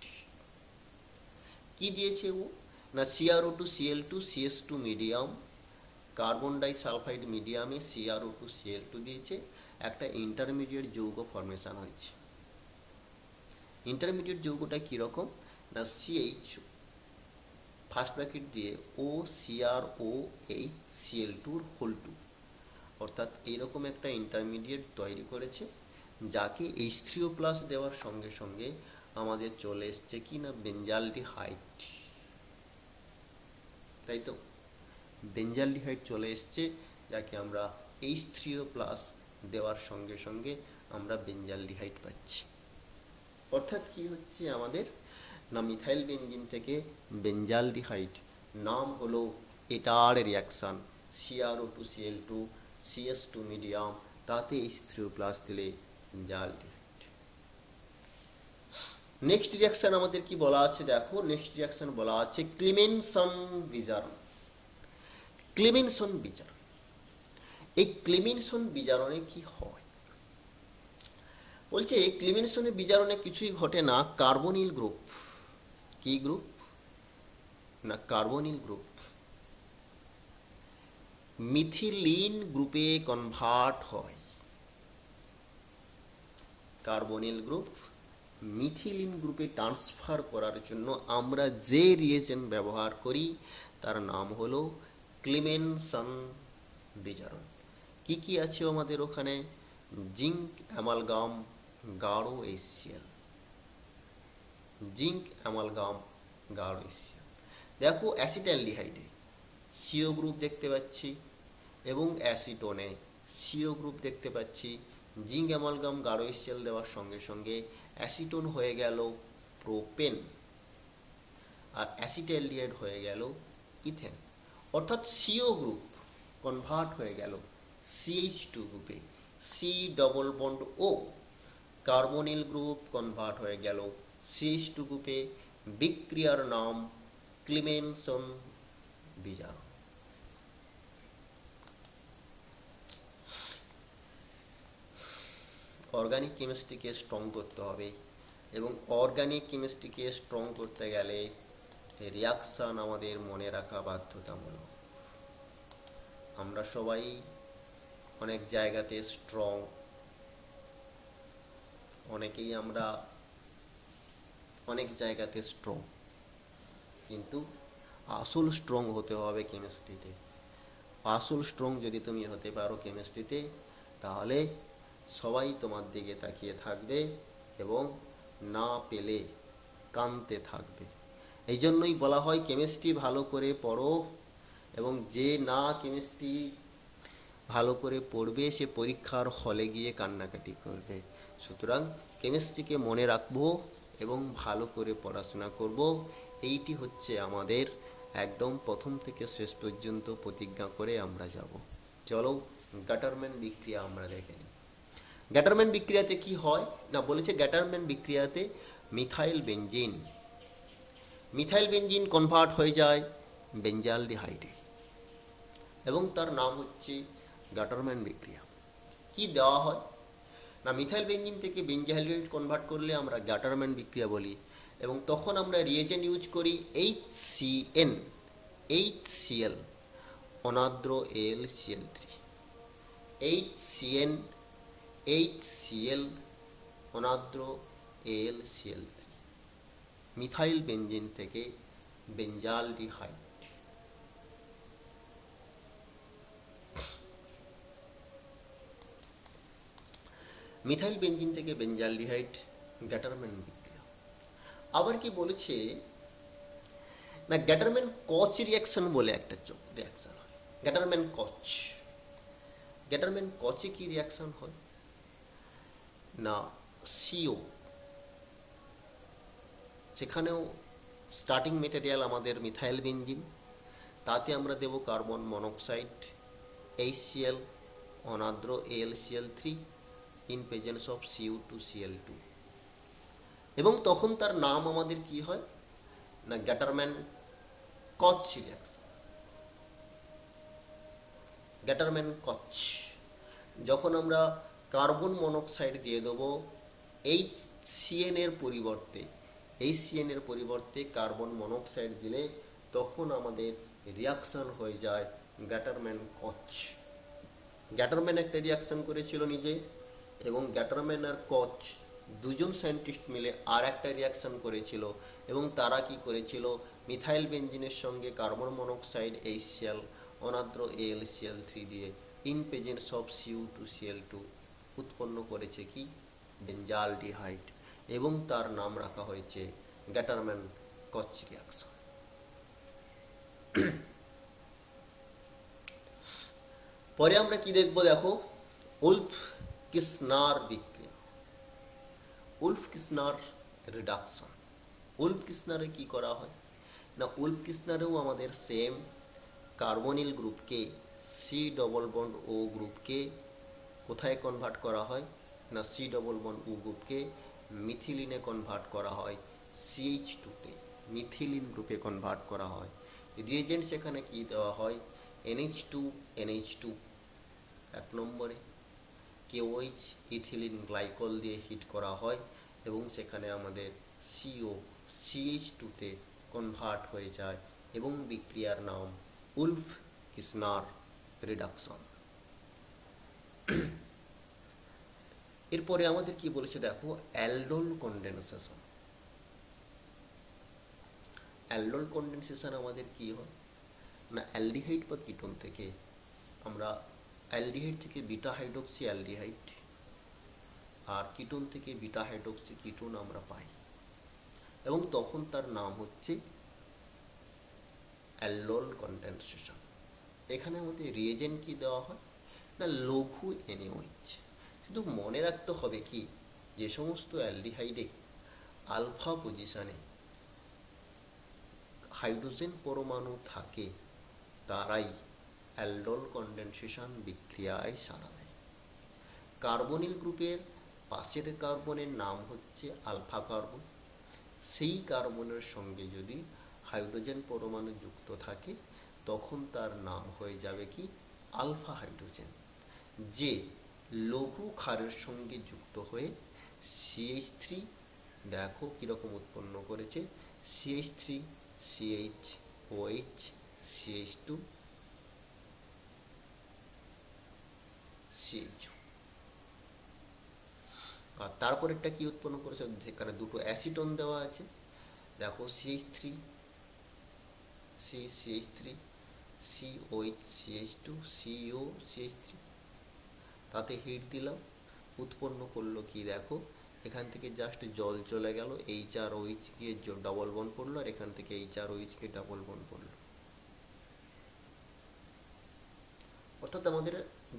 কি দিয়েছে ও না, CrO2Cl2 CS2 medium, carbon disulphide মিডিয়ামে CrO2Cl2 দিয়েছে, একটা ইন্টারমিডিয়েট যৌগ ফরমেশন হয়েছে। ইন্টারমিডিয়েট যৌগটা কীরকম না, CH ফার্স্ট ব্র্যাকেট দিয়ে OCrOHCl2 হোল 2, অর্থাৎ এইরকম একটা ইন্টারমিডিয়েট তৈরি করেছে, যাকে H3O+ দেওয়ার সঙ্গে সঙ্গে আমাদের চলে এসছে কি না বেঞ্জালডিহাইড, তাই তো। বেঞ্জালডিহাইড চলে এসছে, যাকে আমরা H3O+ দেওয়ার সঙ্গে সঙ্গে আমরা বেঞ্জালডিহাইড পাচ্ছি। অর্থাৎ কি হচ্ছে আমাদের না, মিথাইল বেঞ্জিন থেকে বেঞ্জালডিহাইড, নাম হলো এটার রিয়াকশান CrO2Cl2 CS2 মিডিয়াম, তাতে H3O+ দিলে বেঞ্জালডিহাইড। নেক্সট রিয়াকশান আমাদের কি বলা আছে দেখো, নেক্সট রিয়াকশান বলা আছে ক্লিমেনসন বিজারণ। ক্লিমেনসন বিজারণ, এই ক্লিমেনসন বিজারণে কি হয় বলছে, ক্লিমেনসনের বিজারণে কিছুই ঘটে না, কার্বনিল গ্রুপ, কি গ্রুপ না কার্বনিল গ্রুপ মিথিলিন গ্রুপে কনভার্ট হয়। কার্বনিল গ্রুপ মিথিলিন গ্রুপে ট্রান্সফার করার জন্য আমরা যে রিয়েজেন্ট ব্যবহার করি তার নাম হলো ক্লিমেনসন বিজারণ। কি কি আছে আমাদের ওখানে, জিঙ্ক অ্যামালগাম গাঢ় HCl, জিঙ্ক অ্যামালগাম গাঢ় HCl। দেখো অ্যাসিটালডিহাইডে CO গ্রুপ দেখতে পাচ্ছি এবং অ্যাসিটোনে CO গ্রুপ দেখতে পাচ্ছি। জিঙ্ক অ্যামালগাম গাঢ় HCl দেওয়ার সঙ্গে সঙ্গে অ্যাসিটোন হয়ে গেল প্রোপেন, আর অ্যাসিটালডিহাইড হয়ে গেল ইথেন। অর্থাৎ CO গ্রুপ কনভার্ট হয়ে গেল CH2 গ্রুপে, C+O। কার্বনিল গ্রুপ কনভার্ট হয়ে গেল CH2 গ্রুপে। বিক্রিয়ার নাম ক্লিমেনসন বিজারণ। অর্গানিক কেমিস্ট্রিকে স্ট্রং করতে হবে, এবং অর্গানিক কেমিস্ট্রিকে স্ট্রং করতে গেলে রিয়াকশান আমাদের মনে রাখা বাধ্যতামূলক। আমরা সবাই অনেক জায়গাতে স্ট্রং, অনেকেই আমরা অনেক জায়গাতে স্ট্রং, কিন্তু আসল স্ট্রং হতে হবে কেমিস্ট্রিতে। আসল স্ট্রং যদি তুমি হতে পারো কেমিস্ট্রিতে, তাহলে সবাই তোমার দিকে তাকিয়ে থাকবে এবং না পেলে কাঁদতে থাকবে। এই জন্যই বলা হয় কেমিস্ট্রি ভালো করে পড়ো, এবং যে না কেমিস্ট্রি ভালো করে পড়বে সে পরীক্ষার হলে গিয়ে কান্নাকাটি করবে। সুতরাং কেমিস্ট্রিকে মনে রাখবো এবং ভালো করে পড়াশোনা করব, এইটি হচ্ছে আমাদের একদম প্রথম থেকে শেষ পর্যন্ত প্রতিজ্ঞা করে আমরা যাব। চলো গ্যাটারম্যান বিক্রিয়া আমরা দেখে নিই। গ্যাটারম্যান বিক্রিয়াতে কি হয় না, বলেছে গ্যাটারম্যান বিক্রিয়াতে মিথাইল বেনজিন কনভার্ট হয়ে যায় বেঞ্জালডিহাইডে এবং তার নাম হচ্ছে গ্যাটারম্যান বিক্রিয়া। কি দেওয়া হয় না, মিথাইল বেনজিন থেকে বেঞ্জালডিহাইড কনভার্ট করলে আমরা গ্যাটারম্যান বিক্রিয়া বলি এবং তখন আমরা রিয়েজেন্ট ইউজ করি HCl অনাদ্র AlCl3, HCl অনাদ্র AlCl3 মিথাইল বেনজিন থেকে বেঞ্জালডিহাইড। মিথাইল বেনজিন থেকে বেঞ্জালডিহাইড গ্যাটারম্যান বিক্রিয়া। আবার কি বলেছে না, গ্যাটারম্যান কচ রিয়াকশন বলে একটা রিয়াকশন হয়, গ্যাটারম্যান কচে কি রিয়াকশন হয় না, CO সেখানেও স্টার্টিং মেটেরিয়াল আমাদের মিথাইল বেনজিন, তাতে আমরা দেব কার্বন মনোক্সাইড HCl অনাদ্র AlCl3 in presence of Cu2Cl2 এবং তখন তার নাম আমাদের কি হয় না, গ্যাটারম্যান কচ রিয়াকশন। গ্যাটারম্যান কচ, যখন আমরা কার্বন মনোক্সাইড দিয়ে দেবো HCN এর পরিবর্তে কার্বন মনোক্সাইড দিলে তখন আমাদের রিয়াকশন হয়ে যায় গ্যাটারম্যান কচ। গ্যাটারম্যান একটা রিয়াকশন করেছিল নিজে এবং গ্যাটারম্যান আর কচ দুজন সায়েন্টিস্ট মিলে আর একটা রিয়াকশন করেছিল এবং তারা কি করেছিল, মিথাইল বেনজিনের সঙ্গে কার্বন মনোক্সাইড HCl অনাদ্র AlCl3 দিয়ে ইন প্রেজেন্স অফ Cu2Cl2 উৎপন্ন করেছে কি বেঞ্জালডিহাইড এবং তার নাম রাখা হয়েছে গ্যাটারম্যান কচ রিয়াকশন। পরে আমরা কি দেখবো, দেখো উলফ-কিসনার বিক্রিয়া, উলফ-কিসনার রিডাকশন। উলফ-কিসনারে কি করা হয় না, উলফ-কিসনারেও আমাদের সেম কার্বনিল গ্রুপকে C+O গ্রুপকে কোথায় কনভার্ট করা হয় না, C+O গ্রুপকে মিথিলিনে কনভার্ট করা হয়, CH2 মিথিলিন গ্রুপে কনভার্ট করা হয়। রিয়েজেন্ট সেখানে কি দেওয়া হয়, NH2 এক নম্বরে, KOH ইথিলিন গ্লাইকল দিয়ে হিট করা হয় এবং সেখানে আমাদের CO CH2 কনভার্ট হয়ে যায় এবং বিক্রিয়ার নাম উলফ-কিসনার রিডাকশন। এরপরে আমাদের কি বলেছে দেখো, অ্যালডোল কনডেনসেশন। অ্যালডোল কনডেনসেশন আমাদের কি হয় না, অ্যালডিহাইড বা কিটোন থেকে আমরা অ্যালডিহাইড থেকে বিটা হাইড্রোক্সি অ্যালডিহাইড আর কিটোন থেকে বিটা হাইড্রোক্সি কিটোন আমরা পাই এবং তখন তার নাম হচ্ছে অ্যালডোল কনডেনসেশন। এখানে আমাদের রিয়েজেন্ট কি দেওয়া হয় না, লঘু NaOH। শুধু মনে রাখতে হবে কি, যে সমস্ত অ্যালডিহাইডে আলফা পজিশনে হাইড্রোজেন পরমাণু থাকে তারাই অ্যালডোল কনডেনসেশন বিক্রিয়ায় সাড়া দেয়। কার্বনিল গ্রুপের পাশের কার্বনের নাম হচ্ছে আলফা কার্বন, সেই কার্বনের সঙ্গে যদি হাইড্রোজেন পরমাণু যুক্ত থাকে তখন তার নাম হয়ে যাবে কি আলফা হাইড্রোজেন। যে লঘু ক্ষারের সঙ্গে যুক্ত হয়ে CH3 দেখো কিরকম উৎপন্ন করেছে, CH3 CHOH CH2 CHO, আর তারপরেরটা কি উৎপন্ন করেছে, যেখানে দুটো অ্যাসিটন দেওয়া আছে দেখো CH3 CH3 COH CH2 CO CH3, তাতে হিট দিলাম উৎপন্ন করলো কি দেখো, এখান থেকে জাস্ট জল চলে গেল, HROH গিয়ে ডবল বন্ড পড়লো আর এখান থেকে HROH কে ডবল বন্ড পড়লো। অর্থাৎ আমাদের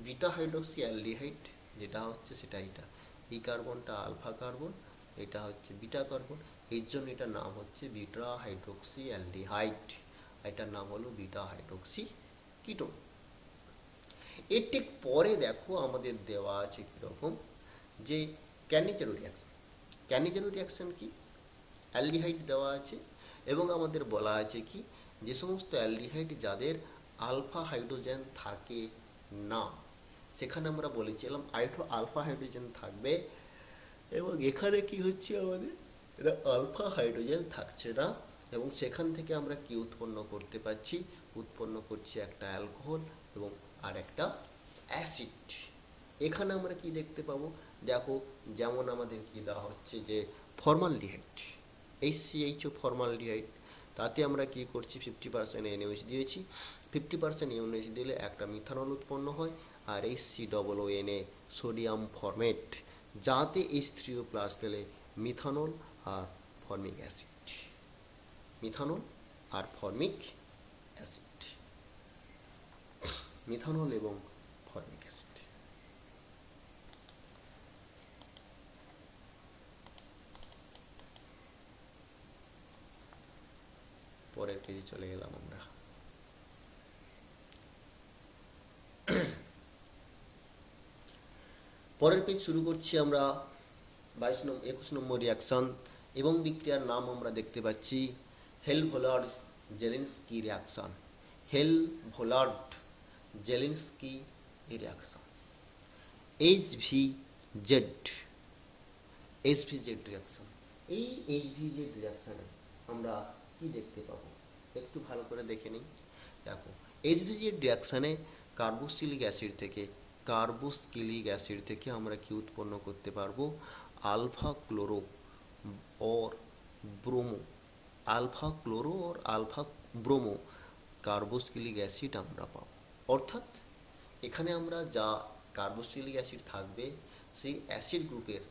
বিটা হাইড্রোক্সি অ্যালডিহাইড যেটা হচ্ছে সেটা এটা, এই কার্বনটা আলফা কার্বন, এটা হচ্ছে বিটা কার্বন, এর জন্য এটার নাম হচ্ছে বিটা হাইড্রোক্সি অ্যালডিহাইড। এটার নাম হলো বিটা হাইড্রোক্সি কিটোন। এর ঠিক পরে দেখো আমাদের দেওয়া আছে কীরকম, যে ক্যানিচেরো রিয়াকশন। ক্যানিচেরো রিয়াকশন কি, অ্যালডিহাইড দেওয়া আছে এবং আমাদের বলা আছে কি, যে সমস্ত অ্যালডিহাইড যাদের আলফা হাইড্রোজেন থাকে না, সেখানে আমরা বলেছিলাম আলফা হাইড্রোজেন থাকবে, এবং এখানে কি হচ্ছে আমাদের, এটা আলফা হাইড্রোজেন থাকছে না, এবং সেখান থেকে আমরা কি উৎপন্ন করতে পারছি, উৎপন্ন করছি একটা অ্যালকোহল এবং আর একটা অ্যাসিড। এখানে আমরা কি দেখতে পাবো, দেখো যেমন আমাদের কি দেওয়া হচ্ছে যে ফর্মালডিহাইড, HCHO ফর্মালডিহাইড, তাতে আমরা কি করছি 50% NaOH দিয়েছি, 50% NaOH দিলে একটা মিথানল উৎপন্ন হয়, আর HCOONA সোডিয়াম ফরমেট, যাতে H3O+ দিলে মিথানল আর ফর্মিক অ্যাসিড, মিথানল আর ফর্মিক অ্যাসিড, মিথানল এবং ফর্মিক অ্যাসিড। পরের পেজে চলে গেলাম আমরা। পরের পেজ শুরু করছি আমরা 21 নম্বর রিয়াকশন, এবং বিক্রিয়ার নাম আমরা দেখতে পাচ্ছি Hell Volhard Zelinsky reaction. Hell Volhard Zelinsky reaction, HVZ reaction. এই HVZ রিয়াকশনে আমরা কি দেখতে পাবো, একটু ভালো করে দেখে নিই। দেখো HVZ রিয়াকশনে কার্বক্সিলিক অ্যাসিড থেকে আমরা কি উৎপন্ন করতে পারবো, আলফা ক্লোরো और আলফা ব্রোমো কার্বক্সিলিক অ্যাসিড আমরা পাবো। অর্থাৎ এখানে আমরা যা কার্বক্সিলিক অ্যাসিড থাকবে, সেই অ্যাসিড গ্রুপের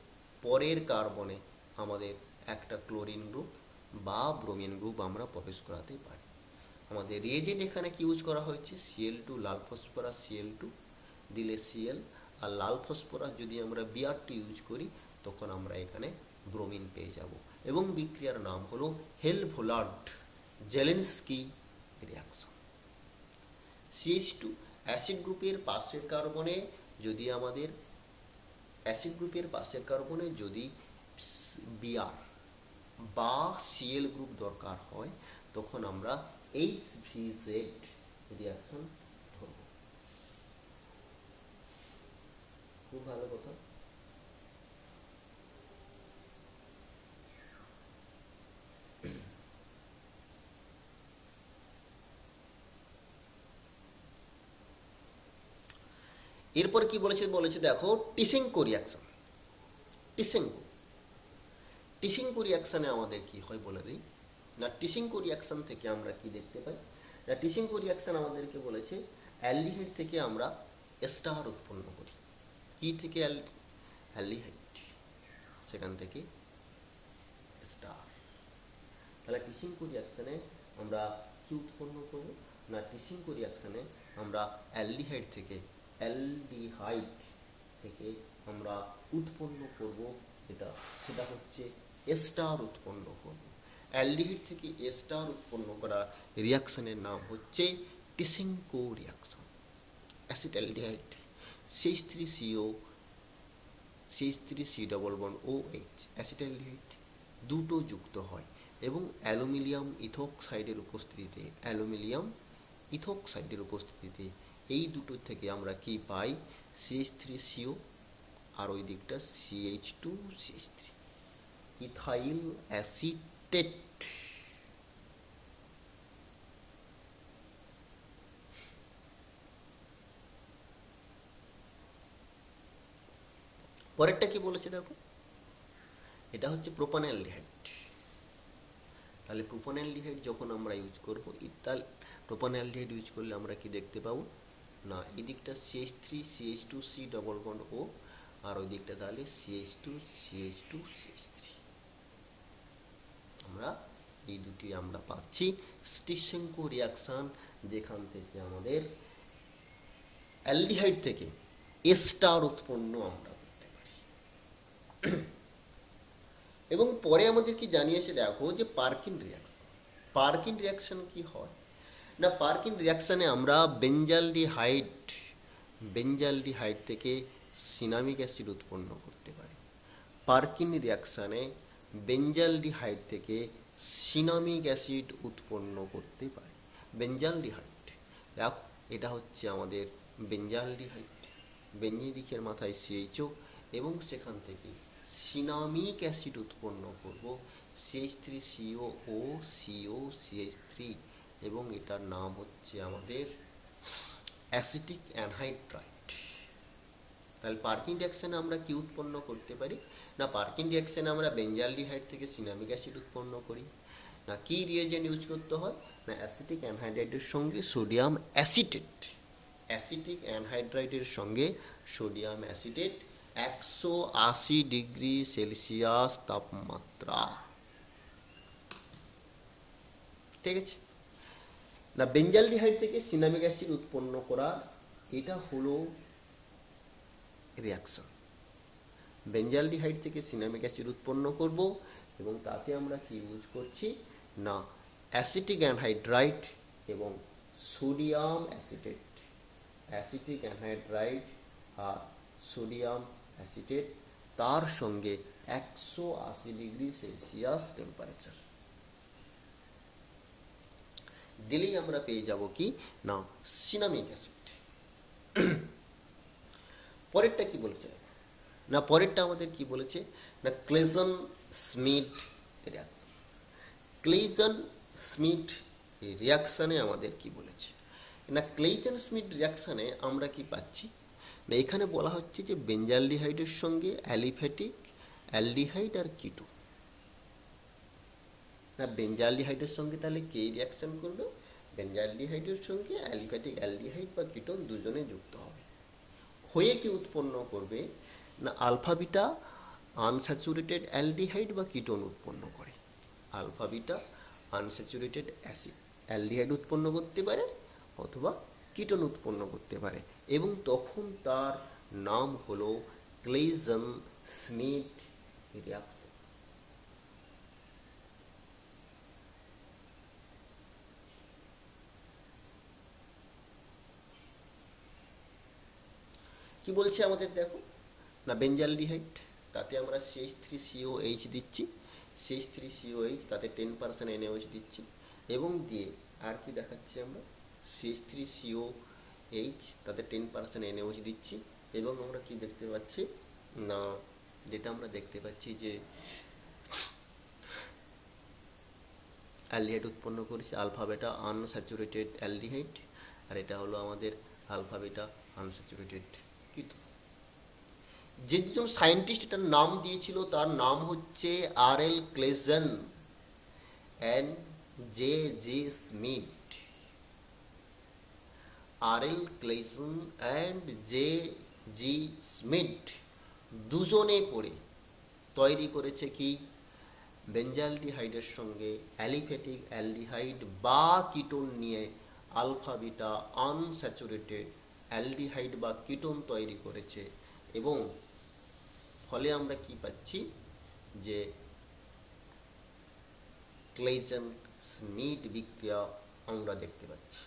পরের কার্বনে আমাদের একটা ক্লোরিন গ্রুপ বা ব্রোমিন গ্রুপ আমরা প্রবেশ করাতে পারি। আমাদের রিয়েজেন্ট এখানে কি ইউজ করা হয়েছে, Cl2, লাল ফসফরাস Cl2 দিলে Cl, আর লাল ফসফরাস যদি আমরা Br2 ইউজ করি তখন আমরা এখানে ব্রোমিন পেয়ে যাব, এবং বিক্রিয়ার নাম হলো হেল-ভোলার্ড জেলেনস্কি রিয়াকশন। CH2 অ্যাসিড গ্রুপের পাশের কার্বনে যদি আমাদের Br বা Cl গ্রুপ দরকার হয়, তখন আমরা HVZ রিয়াকশন ধরব। খুব ভালো কথা। এরপর কি বলেছে দেখো টিসেঙ্কো রিয়াকশন। টিসেঙ্কো রিয়াকশনে আমাদের কি হয় বলে দিই না, টিসেঙ্কো রিয়াকশন থেকে আমরা কি দেখতে পাই না, টিসেঙ্কো রিয়াকশন আমাদেরকে বলেছে অ্যালডিহাইড থেকে আমরা এস্টার উৎপন্ন করি। কি থেকে, অ্যালডিহাইড, সেখান থেকে স্টার। তাহলে টিসেঙ্কো রিয়াকশনে আমরা কি উৎপন্ন করব না, টিসেঙ্কো রিয়াকশনে আমরা অ্যালডিহাইড থেকে আমরা উৎপন্ন করব, সেটা হচ্ছে এস্টার উৎপন্ন করব। অ্যালডিহাইড থেকে এস্টার উৎপন্ন করা রিয়াকশনের নাম হচ্ছে টিসেঙ্কো রিয়াকশন। অ্যাসিটালডিহাইড CH3COOH অ্যাসিটালডিহাইড দুটো যুক্ত হয়, এবং অ্যালুমিনিয়াম ইথোক্সাইডের উপস্থিতিতে এই দুটো থেকে আমরা কি পাই, CH3CO আর ওই দিকটা CH2CH3 ইথাইল অ্যাসিটেট। পরেরটা কি বলেছে দেখো, এটা হচ্ছে প্রোপানঅ্যালডিহাইড। তাহলে প্রোপানঅ্যালডিহাইড যখন আমরা ইউজ করব, প্রোপানঅ্যালডিহাইড ইউজ করলে আমরা কি দেখতে পাবো না, এই দিকটা CH3CH2C+O, আর ওই দিকটা তাহলে CH2CH2CH3। আমরা এই দুটি আমরা পাচ্ছি টিসেঙ্কো রিয়াকশন, যেখান থেকে আমাদের অ্যালডিহাইড থেকে এস্টার উৎপন্ন আমরা করতে পারি। এবং পরে আমাদের কি জানিয়েছে দেখো, যে পার্কিন রিয়াকশন কি হয় না পার্কিন রিয়াকশানে আমরা বেঞ্জালডিহাইড থেকে সিনামিক অ্যাসিড উৎপন্ন করতে পারি। পার্কিন রিয়াকশানে বেঞ্জালডিহাইড থেকে সিনামিক অ্যাসিড উৎপন্ন করতে পারি। বেঞ্জালডিহাইড, দেখো এটা হচ্ছে আমাদের বেঞ্জালডিহাইড, বেঞ্জিলিকের মাথায় CHO এবং সেখান থেকে সিনামিক অ্যাসিড উৎপন্ন করব CH3COO COCH3 এবং এটার নাম হচ্ছে আমাদের অ্যাসিটিক অ্যানহাইড্রাইড। তাহলে পার্কিন রিয়াকশানে আমরা কি উৎপন্ন করতে পারি? না পার্কিন রিয়াকশানে আমরা বেঞ্জালডিহাইড থেকে সিনামিক অ্যাসিড উৎপন্ন করি। না কি রিয়েজেন্ট ইউজ করতে হয়? না অ্যাসিটিক অ্যানহাইড্রাইডের সঙ্গে সোডিয়াম অ্যাসিটেট, অ্যাসিটিক অ্যানহাইড্রাইডের সঙ্গে সোডিয়াম অ্যাসিটেট 180 ডিগ্রি সেলসিয়াস তাপমাত্রা, ঠিক আছে না। বেঞ্জালডিহাইড থেকে সিনামিক অ্যাসিড উৎপন্ন করা, এটা হলো রিয়াকশন। বেঞ্জালডিহাইড থেকে সিনামিক অ্যাসিড উৎপন্ন করব এবং তাতে আমরা কি ইউজ করছি? না অ্যাসিটিক অ্যানহাইড্রাইড এবং সোডিয়াম অ্যাসিটেট, অ্যাসিটিক অ্যানহাইড্রাইড আর সোডিয়াম অ্যাসিটেট, তার সঙ্গে 180 ডিগ্রি সেলসিয়াস টেম্পারেচার দিলেই আমরা পেয়ে যাব কি? না সিনামিক অ্যাসিড। পরেরটা কি বলেছে? না পরেরটা আমাদের কি বলেছে? না ক্লেজন স্মিথ রিয়াকশন। ক্লেজন স্মিথ রিয়াকশানে আমাদের কি বলেছে? না ক্লেজন স্মিথ রিয়াকশানে আমরা কি পাচ্ছি? না এখানে বলা হচ্ছে যে বেঞ্জালডিহাইডের সঙ্গে অ্যালিফ্যাটিক অ্যালডিহাইড আর কিটো। না বেঞ্জালডিহাইডের সঙ্গে তাহলে কে রিয়াকশন করবে? বেঞ্জালডিহাইডের সঙ্গে অ্যালিফ্যাটিক অ্যালডিহাইড বা কিটোন দুজনে যুক্ত হবে, হয়ে কি উৎপন্ন করবে? না আলফা বিটা আনস্যাচুরেটেড অ্যালডিহাইড বা কিটোন উৎপন্ন করে। আলফা বিটা আনস্যাচুরেটেড অ্যালডিহাইড উৎপন্ন করতে পারে অথবা কিটোন উৎপন্ন করতে পারে এবং তখন তার নাম হলো ক্লেজন স্মিথ রিয়াকশন। কি বলছে আমাদের দেখো? না বেঞ্জালডিহাইড, তাতে আমরা CH3COH দিচ্ছি, CH3COH তাতে 10% NaOH দিচ্ছি এবং দিয়ে আর কি দেখাচ্ছি আমরা? CH3COH তাতে 10% NaOH দিচ্ছি এবং আমরা কি দেখতে পাচ্ছি? না যেটা আমরা দেখতে পাচ্ছি যে অ্যালডিহাইড উৎপন্ন করেছে, আলফা বেটা আনস্যাচুরেটেড অ্যালডিহাইড, আর এটা হলো আমাদের আলফা বেটা আনস্যাচুরেটেড কিটোন। যে দুজন সায়েন্টিস্ট এটার নাম দিয়েছিল তার নাম হচ্ছে RL Claisen and J Smith. RL Claisen and J Smith দুজনে পড়ে তৈরি করেছে কি? বেঞ্জালডিহাইডের সঙ্গে অ্যালিফ্যাটিক অ্যালডিহাইড বা কিটোন নিয়ে আলফা বিটা আনস্যাচুরেটেড অ্যালডিহাইড বা কিটোন তৈরি করেছে এবং ফলে আমরা কি পাচ্ছি? যে ক্লেজন স্মিথ বিক্রিয়া আমরা দেখতে পাচ্ছি।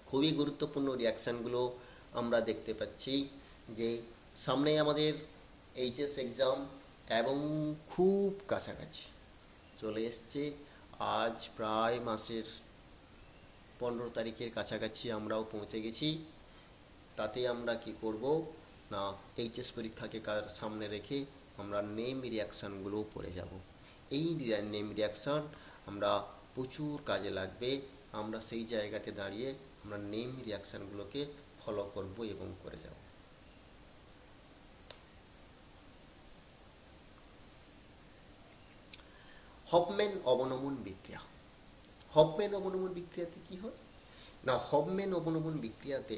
খুবই গুরুত্বপূর্ণ রিয়াকশানগুলো আমরা দেখতে পাচ্ছি যে সামনে আমাদের HS এক্সাম এবং খুব কাছাকাছি চলে এসছে। আজ প্রায় মাসের 15 তারিখের কাছাকাছি আমরাও পৌঁছে গেছি। তাতে আমরা কি করব? না HS পরীক্ষাকে সামনে রেখে আমরা নেম রিয়াকশানগুলো পড়ে যাব। এই নেম রিয়াকশান আমরা প্রচুর কাজে লাগবে। আমরা সেই জায়গাতে দাঁড়িয়ে আমরা নেম রিয়াকশানগুলোকে ফলো করব এবং করে যাব। হফম্যান অবনমন বিক্রিয়া। হফম্যান অবনমন বিক্রিয়াতে কি হয়? না হফম্যান অবনমন বিক্রিয়াতে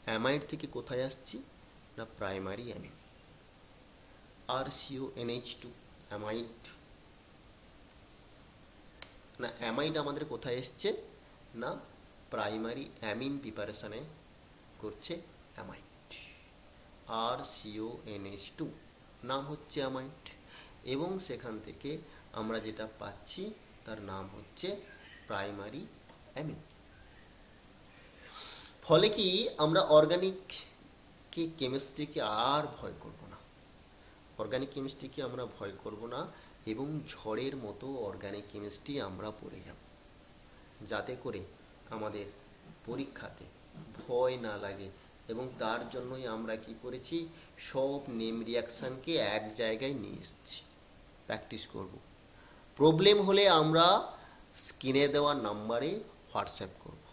অ্যামাইড থেকে কোথায় আসছি? না প্রাইমারি অ্যামিন, RCONH2 অ্যামাইড। না অ্যামাইড আমাদের কোথায় এসছে? না প্রাইমারি অ্যামিন প্রিপারেশনে করছে অ্যামাইড, RCONH2 নাম হচ্ছে অ্যামাইড, এবং সেখান থেকে আমরা যেটা পাচ্ছি তার নাম হচ্ছে প্রাইমারি অ্যামিন। ফলে কি আমরা অর্গানিক কেমিস্ট্রিকে আর ভয় করব না, অর্গানিক কেমিস্ট্রিকে আমরা ভয় করব না, এবং ঝড়ের মতো অর্গানিক কেমিস্ট্রি আমরা পড়ে যাব, যাতে করে আমাদের পরীক্ষাতে ভয় না লাগে। এবং তার জন্যই আমরা কি করেছি, সব নেম রিয়াকশানকে এক জায়গায় নিয়ে এসেছি, প্র্যাকটিস করব। প্রবলেম হলে আমরা স্ক্রিনে দেওয়া নাম্বারে হোয়াটসঅ্যাপ করব,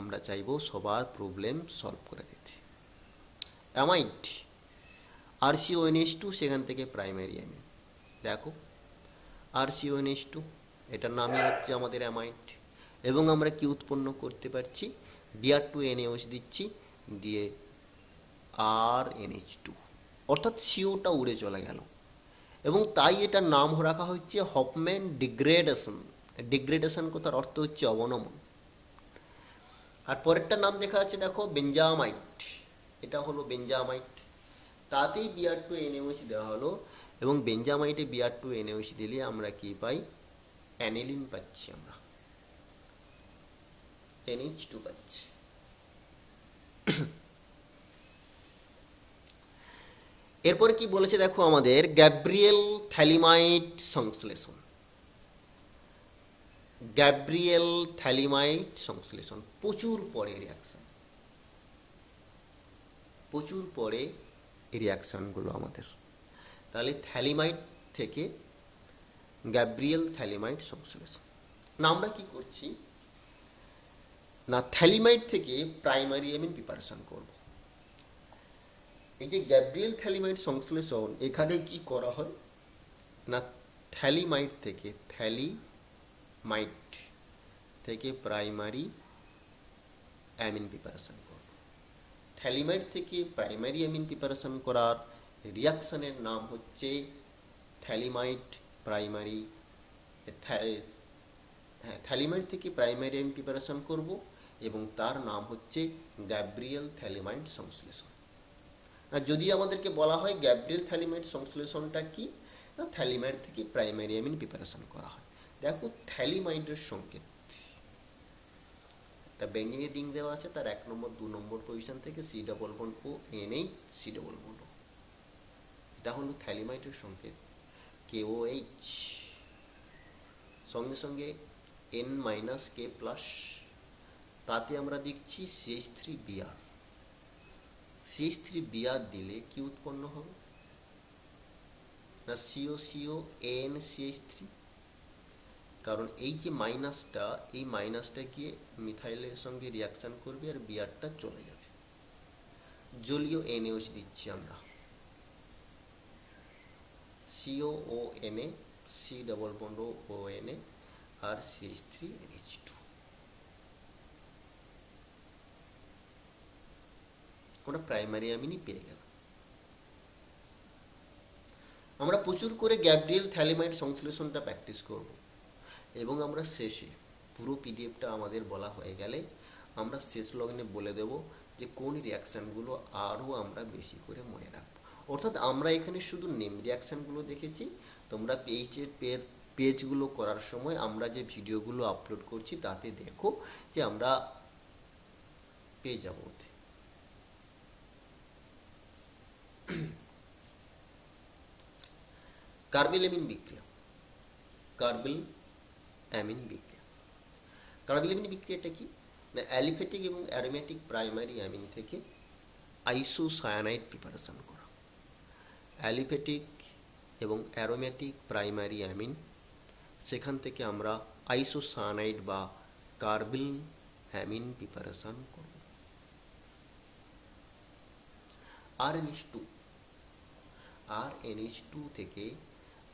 আমরা চাইব সবার প্রবলেম সলভ করে দিতে। অ্যামাইড, RCONH2, সেখান থেকে প্রাইমারি অ্যামিন। দেখো RCONH2 এটার নামই হচ্ছে আমাদের অ্যামাইড, এবং আমরা কি উৎপন্ন করতে পারছি, Br2NaOH দিচ্ছি, দিয়ে RNH2, অর্থাৎ সিওটা উড়ে চলে গেল, এবং তাই এটার নাম রাখা হচ্ছে হফম্যান ডিগ্রেডেশন। ডিগ্রেডেশন কথার অর্থ হচ্ছে অবনমন। আর পরেরটা নাম দেখা আছে, দেখো বেঞ্জামাইট, এটা হলো বেঞ্জামাইট, তাতেই Br2NaOH দেওয়া হলো, এবং বেঞ্জামাইটে Br2NaOH দিলে আমরা কি পাই, অ্যানিলিন পাচ্ছি, আমরা NH2 পাচ্ছি। এরপরে কি বলেছে দেখো আমাদের, গ্যাব্রিয়েল থ্যালিমাইড সংশ্লেষণ। গ্যাব্রিয়েল থ্যালিমাইড সংশ্লেষণ প্রচুর পরে রিয়াকশন, প্রচুর পরে রিয়াকশনগুলো আমাদের। তাহলে থ্যালিমাইড থেকে গ্যাব্রিয়েল থ্যালিমাইড সংশ্লেষণ। না আমরা কি করছি না, থ্যালিমাইড থেকে প্রাইমারি অ্যামিন প্রিপারেশন করব। এই যে গ্যাব্রিয়েল থ্যালিমাইড সংশ্লেষণ, এখানে কি করা হয় না, থ্যালিমাইড থেকে প্রাইমারি অ্যামিন প্রিপারেশন করব। থ্যালিমাইড থেকে প্রাইমারি অ্যামিন প্রিপারেশন করার রিয়াকশনের নাম হচ্ছে থ্যালিমাইড প্রাইমারি, থ্যালিমাইড থেকে প্রাইমারি অ্যামিন প্রিপারেশন করব, এবং তার নাম হচ্ছে গ্যাব্রিয়েল থ্যালিমাইড সংশ্লেষণ। আর যদি আমাদেরকে বলা হয় গ্যাব্রিয়েল থ্যালিমাইড সংশ্লেষণটা কি, না থ্যালিমাইড থেকে প্রাইমারি অ্যামিন প্রিপারেশন করা হয়। দেখো থ্যালিমাইডের সংকেত, একটা বেঞ্জিনের রিং দেওয়া আছে, তার 1 নম্বর 2 নম্বর পজিশন থেকে COONH, এটা হলো থ্যালিমাইডের সংকেত, KOH, সঙ্গে সঙ্গে N-K+, তাতে আমরা দেখছি CH3Br। CH3Br দিলে কি উৎপন্ন হবে না, COCONCH3, কারণ এই যে মাইনাসটা, এই মাইনাসটা গিয়ে মিথাইলের সঙ্গে রিয়াকশন করবে, আর বিআরটা চলে যাবে। জলীয় NaOH দিচ্ছি আমরা, COONA, C=ONA, আর CH3NH2। আমরা প্রাইমারি অ্যামিনই পেয়ে গেলাম। আমরা প্রচুর করে গ্যাব্রিয়েল থ্যালিমাইড সংশ্লেষণটা প্র্যাকটিস করব, এবং আমরা শেষে পুরো পিডিএফটা আমাদের বলা হয়ে গেলে আমরা শেষ লগ্নে বলে দেব যে কোন রিয়াকশানগুলো আরও আমরা বেশি করে মনে রাখবো। অর্থাৎ আমরা এখানে শুধু নেম রিয়াকশানগুলো দেখেছি, তোমরা পেজগুলো করার সময় আমরা যে ভিডিওগুলো আপলোড করছি তাতে দেখো যে আমরা পেয়ে যাবো ওতে। কার্বিল অ্যামিন বিক্রিয়া, কার্বিল অ্যামিন বিক্রিয়া। কার্বিল অ্যামিন বিক্রিয়াটা কি না, অ্যালিফ্যাটিক এবং অ্যারোমেটিক প্রাইমারি অ্যামিন থেকে আইসোসায়ানাইড প্রিপারেশন করা। অ্যালিফ্যাটিক এবং অ্যারোমেটিক প্রাইমারি অ্যামিন, সেখান থেকে আমরা আইসোসায়ানাইড বা কার্বিল অ্যামিন প্রিপারেশন করব। RNH2 থেকে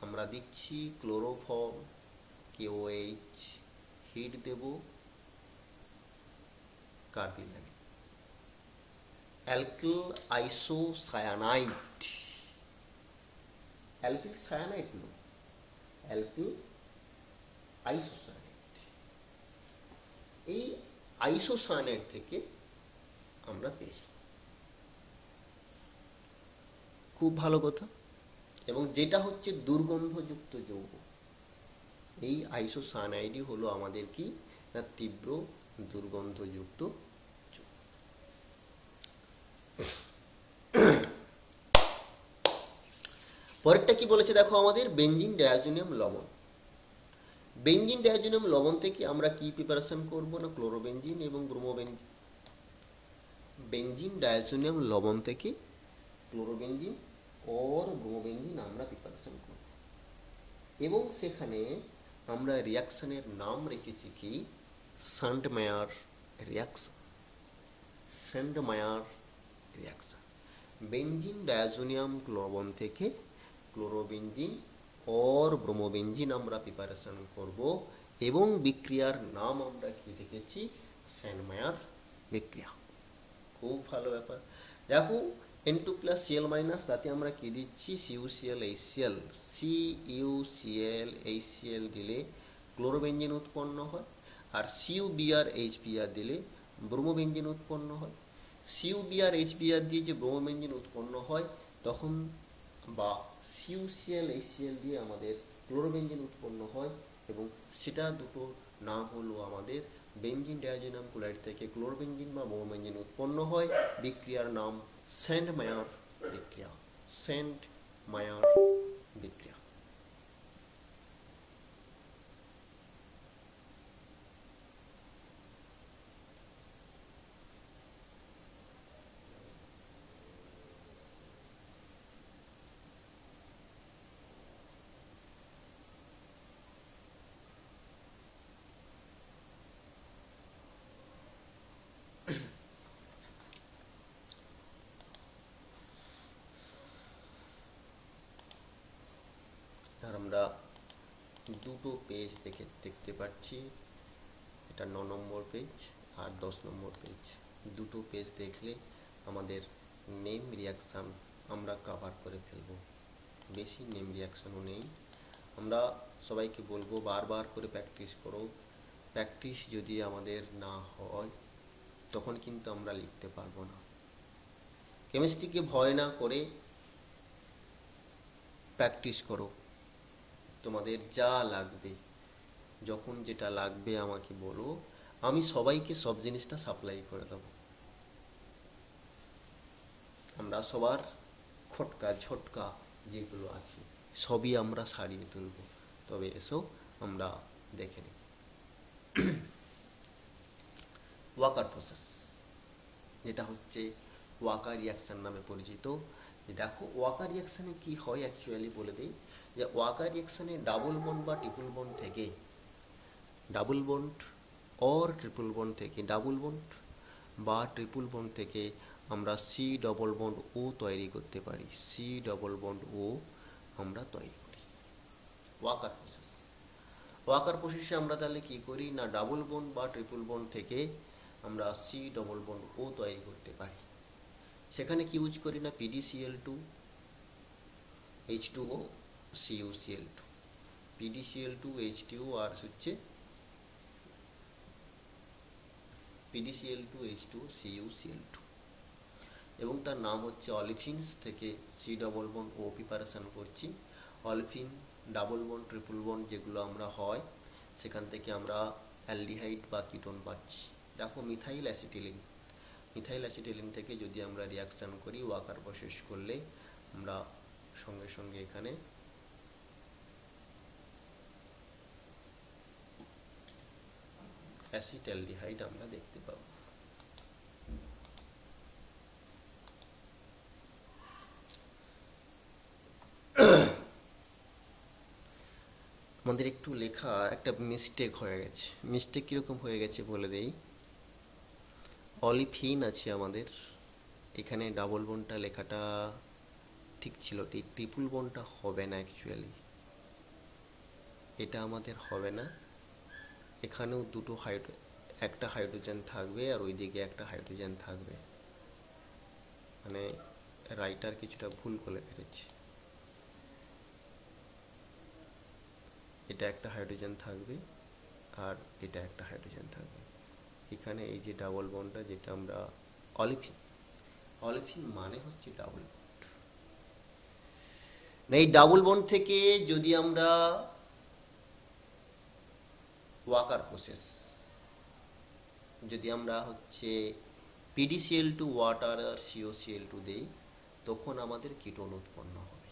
আমরা দিচ্ছি ক্লোরোফর্ম, KOH, হিট দেব, carbylamine. Alkyl isocyanide, alkyl cyanide নয়, অ্যালকিল আইসোসায়ানাইড। এই আইসোসায়ানাইড থেকে আমরা পেয়েছি। খুব ভালো কথা। এবং যেটা হচ্ছে দুর্গন্ধযুক্ত যৌগ, এই আইসোসায়ানাইডই হলো আমাদের কি না তীব্র দুর্গন্ধযুক্ত যৌগ। পরেরটা কি বলেছে দেখো, আমাদের বেঞ্জিন ডায়াজোনিয়াম লবণ। বেঞ্জিন ডায়াজোনিয়াম লবণ থেকে আমরা কি প্রিপারেশন করব না ক্লোরোবেঞ্জিন এবং ব্রোমোবেঞ্জিন। বেঞ্জিন ডায়াজোনিয়াম লবণ থেকে ক্লোরোবেঞ্জিন और ব্রোমোবেঞ্জিন আমরা প্রিপারেশন করব এবং সেখানে আমরা রিঅ্যাকশনের নাম রেখেছি কি সান্ডমায়ার রিঅ্যাকশন। সান্ডমায়ার রিঅ্যাকশন। বেঞ্জিন ডায়াজোনিয়াম লবণ থেকে ক্লোরোবেঞ্জিন और ব্রোমোবেঞ্জিন আমরা প্রিপারেশন করব এবং বিক্রিয়ার নাম আমরা কি রেখেছি সান্ডমায়ার বিক্রিয়া। খুব ভালো ব্যাপার। দেখো N2+Cl- তাতে আমরা কি দিচ্ছি CuCl HCl। CuCl HCl দিলে ক্লোরোবেঞ্জিন উৎপন্ন হয়, আর CuBr HBr দিলে ব্রোমোবেঞ্জিন উৎপন্ন হয়। CuBr HBr দিয়ে যে ব্রোমোবেঞ্জিন উৎপন্ন হয় তখন, বা CuCl HCl দিয়ে আমাদের ক্লোরোবেঞ্জিন উৎপন্ন হয়, এবং সেটা দুটো নাম হলো আমাদের বেঞ্জিন ডায়াজোনিয়াম ক্লোরাইড থেকে ক্লোরোবেঞ্জিন বা ব্রোমোবেঞ্জিন উৎপন্ন হয়। বিক্রিয়ার নাম স্যান্ডমায়ার বিক্রিয়া। স্যান্ডমায়ার বিক্রিয়া। আর আমরা দুটো পেজ দেখতে পাচ্ছি, এটা 9 নম্বর পেজ আর 10 নম্বর পেজ। দুটো পেজ দেখলে আমাদের নেম রিঅ্যাকশান আমরা কভার করে ফেলব। বেশি নেম রিঅ্যাকশানও নেই। আমরা সবাইকে বলবো বারবার করে প্র্যাকটিস করো। প্র্যাকটিস যদি আমাদের না হয় তখন কিন্তু আমরা লিখতে পারবো না। কেমিস্ট্রিকে ভয় না করে প্র্যাকটিস করো। তোমাদের যা লাগবে, যখন যেটা লাগবে আমাকে বলো, আমি সবাইকে সব জিনিসটা সাপ্লাই করে দেবো। আমরা সবার খটকা ঝটকা যেগুলো আছে সবই আমরা সারিয়ে তুলব। তবে এসো আমরা দেখে নিই। ওয়াকার প্রসেস, যেটা হচ্ছে ওয়াকার রিঅ্যাকশন নামে পরিচিত। দেখো ওয়াকার রিঅ্যাকশনে কি হয় অ্যাকচুয়ালি বলে দিই, যে ওয়াকার রিঅ্যাকশনে ডাবল বন্ড বা ট্রিপল বন্ড থেকে, ডাবল বন্ড और ট্রিপল বন্ড থেকে, ডাবল বন্ড বা ট্রিপল বন্ড থেকে আমরা সি ডবল বন্ড ও তৈরি করতে পারি। সি ডবল বন্ড ও আমরা তৈরি করি। ওয়াকার প্রসেস। ওয়াকার প্রসেসে আমরা তাহলে কি করি না ডাবল বন্ড বা ট্রিপল বন্ড থেকে আমরা সি ডবল বন্ড ও তৈরি করতে পারি। সেখানে কি ইউজ করি না PdCl2 H2O CuCl2, PdCl2 H2O আর হচ্ছে PdCl2 H2O CuCl2, এবং তার নাম হচ্ছে অলিফিনস থেকে সি ডবল বন্ড ও প্রিপারেশন করছি। Olefin double bond triple bond যেগুলো আমরা হয় সেখান থেকে আমরা অ্যালডিহাইড বা কিটোন পাচ্ছি। দেখো মিথাইল অ্যাসিটিলিন, মিথাইল অ্যাসিটিলিন থেকে যদি আমরা রিঅ্যাকশান করি ওয়াকার প্রসেস করলে আমরা সঙ্গে সঙ্গে এখানে অ্যাসিটালডিহাইড আমরা দেখতে পাবো। আমাদের একটু লেখা একটা মিস্টেক হয়ে গেছে। মিস্টেক কীরকম হয়ে গেছে বলে দেই। অলিফিন আছে আমাদের, এখানে ডাবল বন্ডটা লেখাটা ঠিক ছিল, ঠিক ট্রিপল বন্ডটা হবে না অ্যাকচুয়ালি, এটা আমাদের হবে না। এখানেও দুটো একটা হাইড্রোজেন থাকবে আর ওইদিকে একটা হাইড্রোজেন থাকবে, মানে রাইটার কিছুটা ভুল করে ফেলেছে। এটা একটা হাইড্রোজেন থাকবে আর এটা একটা হাইড্রোজেন থাকবে। এখানে এই যে ডাবল বন্ডটা যেটা আমরা অলিফিন, অলিফিন মানে হচ্ছে ডাবল বন্ড। না এই ডাবল বন্ড থেকে যদি আমরা ওয়াকার প্রসেস, যদি আমরা হচ্ছে PdCl2 ওয়াটার আর COCl2 দেই, তখন আমাদের কিটোন উৎপন্ন হবে।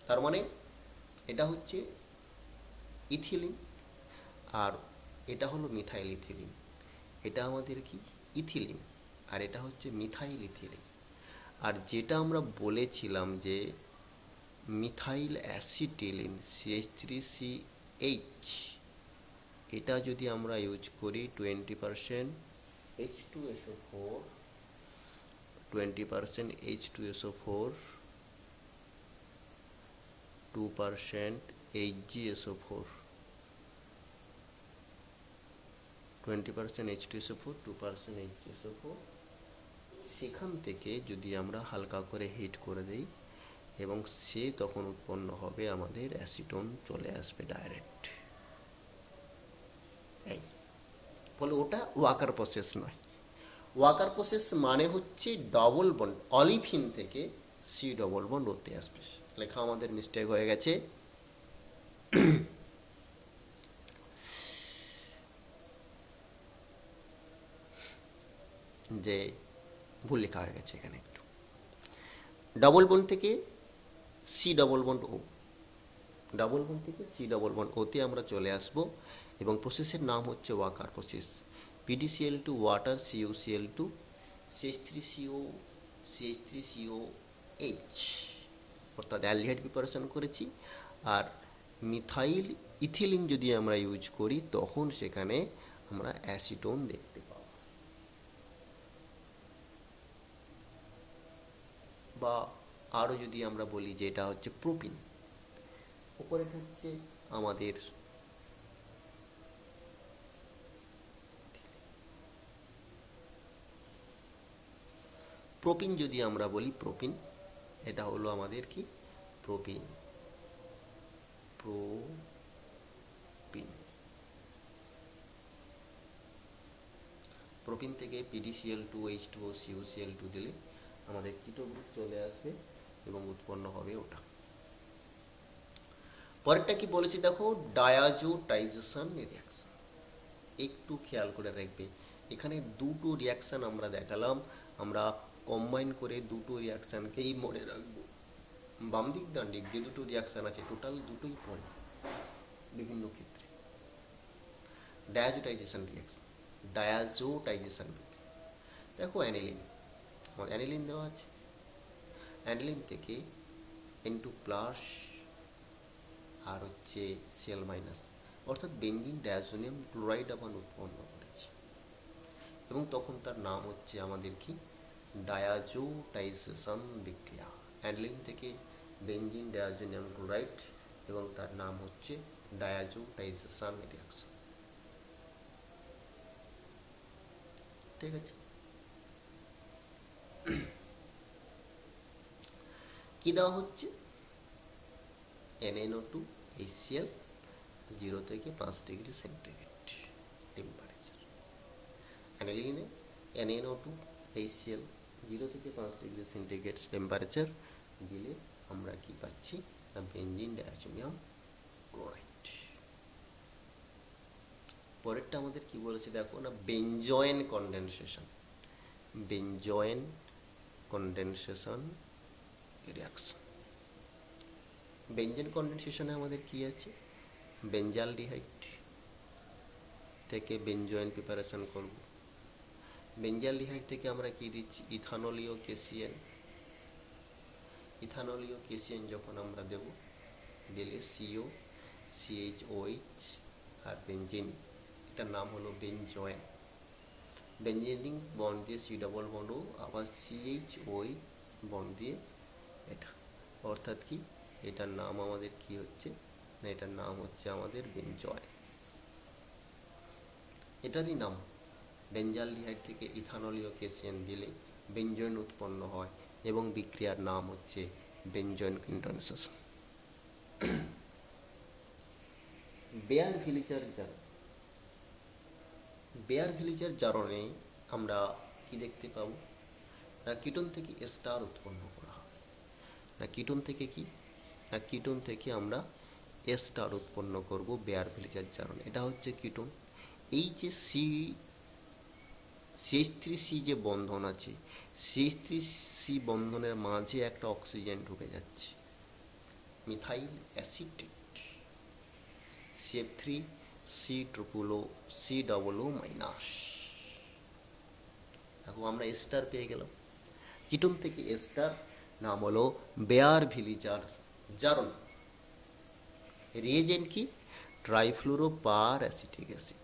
তার মানে এটা হচ্ছে ইথিলিন আর এটা হলো মিথাইল ইথিলিন। এটা আমাদের কি ইথিলিন আর এটা হচ্ছে মিথাইল ইথিলিন। আর যেটা আমরা বলেছিলাম যে মিথাইল অ্যাসিটিলিন CH3CH, এটা যদি আমরা ইউজ করি 20% H2SO4, 20% H2SO4, 2% HgSO4, 20% H2SO4, 2% HgSO4, সেখান থেকে যদি আমরা হালকা করে হিট করে দেই এবং সে তখন উৎপন্ন হবে আমাদের অ্যাসিটোন চলে আসবে ডাইরেক্ট। এই বলে ওটা ওয়াকার প্রসেস নয়। ওয়াকার প্রসেস মানে হচ্ছে ডবল বন্ড, অলিফিন থেকে সি ডবল বন্ড ওতে আসবে। লেখা আমাদের মিস্টেক হয়ে গেছে, যে ভুল লেখা হয়ে গেছে এখানে একটু। ডাবল বন্ড থেকে সি ডবল বন্ড ও, ডাবল বন্ড থেকে সি ডবল বন্ড ওতে আমরা চলে আসব এবং প্রসেসের নাম হচ্ছে Waker process. PdCl2 water CuCl2 CH3CO CH3COH, অর্থাৎ অ্যালডিহাইড প্রিপারেশন করেছি। আর মিথাইল ইথিলিন যদি আমরা ইউজ করি তখন সেখানে আমরা অ্যাসিটোন দেখতে পাব। বা আরও যদি আমরা বলি যে এটা হচ্ছে প্রোপিন, উপরে হচ্ছে আমাদের প্রোপিন। যদি আমরা বলি প্রোপিন, এটা হলো আমাদের কি প্রোপিন, প্রোপিন। প্রোপিন থেকে PdCl2 H2O CuCl2 দিলে আমাদের কিটো গ্রুপ চলে আসবে এবং উৎপন্ন হবে ওটা। পরেরটা কি বলেছি দেখো, ডায়াজোটাইজেশন রিঅ্যাকশন। একটু খেয়াল করে রাখবে, এখানে দুটো রিঅ্যাকশন আমরা দেখালাম, আমরা কম্বাইন করে দুটো রিঅ্যাকশনকেই মনে রাখবো। বাম দিক ডান দিক যে দুটো রিঅ্যাকশন আছে টোটাল দুটোই পয়েন্ট বিভিন্ন ক্ষেত্রে। ডায়াজোটাইজেশন রিঅ্যাকশন, ডায়াজোটাইজেশন দেখো অ্যানিলিন, আমার অ্যানিলিন দেওয়া আছে, অ্যানিলিন থেকে N2 প্লাস আর হচ্ছে Cl মাইনাস, অর্থাৎ বেঞ্জিন ডায়াজোনিয়াম ক্লোরাইড আবার উৎপন্ন করেছে এবং তখন তার নাম হচ্ছে আমাদের কি ডায়াজোটাইজেশন বিক্রিয়া। অ্যানিলিন থেকে বেঞ্জিন ডায়াজোনিয়াম ক্লোরাইড এবং তার নাম হচ্ছে ডায়াজোটাইজেশন রিঅ্যাকশন। ঠিক আছে, কি দেওয়া হচ্ছে NaNO2 HCl 0 থেকে 5 ডিগ্রি সেন্টিগ্রেড টেম্পারেচার। অ্যানিলিনে NaNO2 HCl 0 থেকে 5 ডিগ্রি সেন্টিগ্রেড টেম্পারেচার দিলে আমরা কি পাচ্ছি না বেঞ্জিন ডায়াজোনিয়াম ক্লোরাইড। পরেরটা আমাদের কি বলেছে দেখো না, বেঞ্জয়েন কনডেনসেশন, বেঞ্জয়েন কনডেনসেশন রিঅ্যাকশন। বেঞ্জেন কনডেনসেশনে আমাদের কি আছে, বেঞ্জালডিহাইড থেকে বেঞ্জয়েন প্রিপারেশন করব। বেঞ্জালডিহাইড থেকে আমরা কি দিচ্ছি ইথানলীয় কেসিএন। ইথানলীয় কেসিএন যখন আমরা দেব দিলে CO CHOH আর বেঞ্জিন, এটার নাম হলো বেঞ্জয়েন। বেঞ্জিনিং বন্ড দিয়ে C ডবল বন্ড ও আবার CHOH বন্ড দিয়ে এটা, অর্থাৎ কি এটার নাম আমাদের কি হচ্ছে না, এটার নাম হচ্ছে আমাদের বেঞ্জয়েন। এটারই নাম, বেঞ্জালডিহাইড থেকে ইথানলীয় কেসিএন দিলে বেঞ্জয়েন উৎপন্ন হয় এবং বিক্রিয়ার নাম হচ্ছে বেঞ্জয়েন কনডেনসেশন। বেয়ার ভিলিজার জারণ। বেয়ার ভিলিজার জারণে আমরা কি দেখতে পাবো না কিটোন থেকে এস্টার উৎপন্ন করা হবে। না কিটোন থেকে কি না কিটোন থেকে আমরা এস্টার উৎপন্ন করব বেয়ার ভিলিজার জারণ। এটা হচ্ছে কিটোন। এই যে CH3C যে বন্ধন আছে, CH3C বন্ধনের মাঝে একটা অক্সিজেন ঢুকে যাচ্ছে, মিথাইল অ্যাসিটেট CF3C+O মাইনাস। দেখো আমরা এস্টার পেয়ে গেলাম। কিটোন থেকে এস্টার নাম হলো বেয়ার ভিলিজার জারণ। রিয়েজেন্ট কি trifluoroperacetic acid.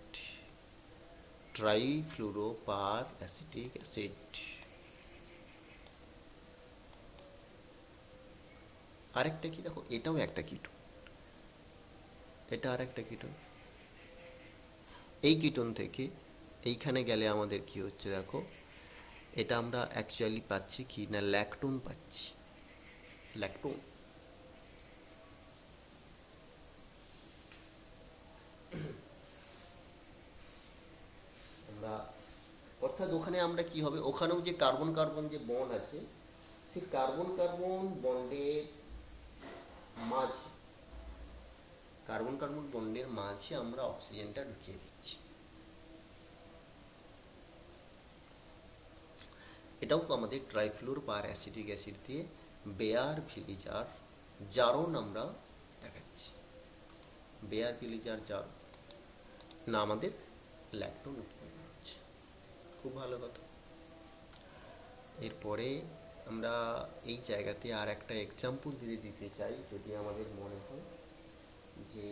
Trifluoroperacetic acid. আরেকটা কি দেখো, এটাও একটা কিটোন, এটা আরেকটা কিটোন। এই কিটোন থেকে এইখানে গেলে আমাদের কি হচ্ছে দেখো, এটা আমরা অ্যাকচুয়ালি পাচ্ছি কি না ল্যাকটোন পাচ্ছি, ল্যাকটোন। আমরা অর্থাৎ ওখানে আমরা কি হবে, ওখানেও যে কার্বন কার্বন যে বন্ড আছে, সেই কার্বন কার্বন বন্ডের মাঝে, কার্বন কার্বন বন্ডের মাঝে আমরা অক্সিজেনটা ঢুকিয়ে দিচ্ছি। এটাও আমাদের ট্রাইফ্লুরোপার অ্যাসিটিক অ্যাসিড দিয়ে বেয়ার ভিলিজার জারণ আমরা দেখাচ্ছি। বেয়ার ভিলিজার জারণ না আমাদের ল্যাকটোন উৎপন্ন হচ্ছে। খুব ভালো কথা। এরপরে আমরা এই জায়গাতে আর একটা এক্সাম্পল যদি দিতে চাই, যদি আমাদের মনে হয় যে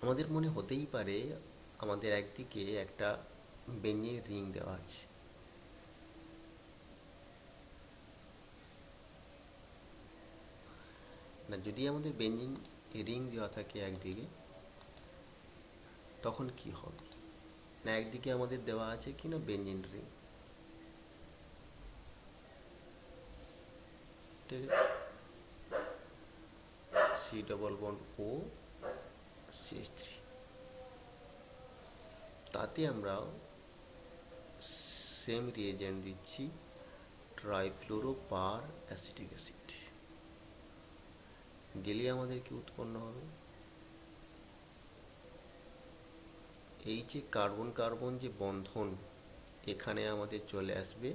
আমাদের মনে হতেই পারে আমাদের একদিকে একটা বেঞ্জিন রিং দেওয়া আছে, না যদি আমাদের বেঞ্জিন রিং দেওয়া থাকে একদিকে, তখন কি হবে না একদিকে আমাদের দেওয়া আছে কি না বেঞ্জিন রিং, ঠিক আছে, C+O CH3, তাতে আমরা সেম রিয়েজেন্ট দিচ্ছি ট্রাইফ্লুরোপার অ্যাসিটিক অ্যাসিড। দিলে আমাদের কি উৎপন্ন হবে, এই যে কার্বন কার্বন যে বন্ধন, এখানে আমাদের চলে আসবে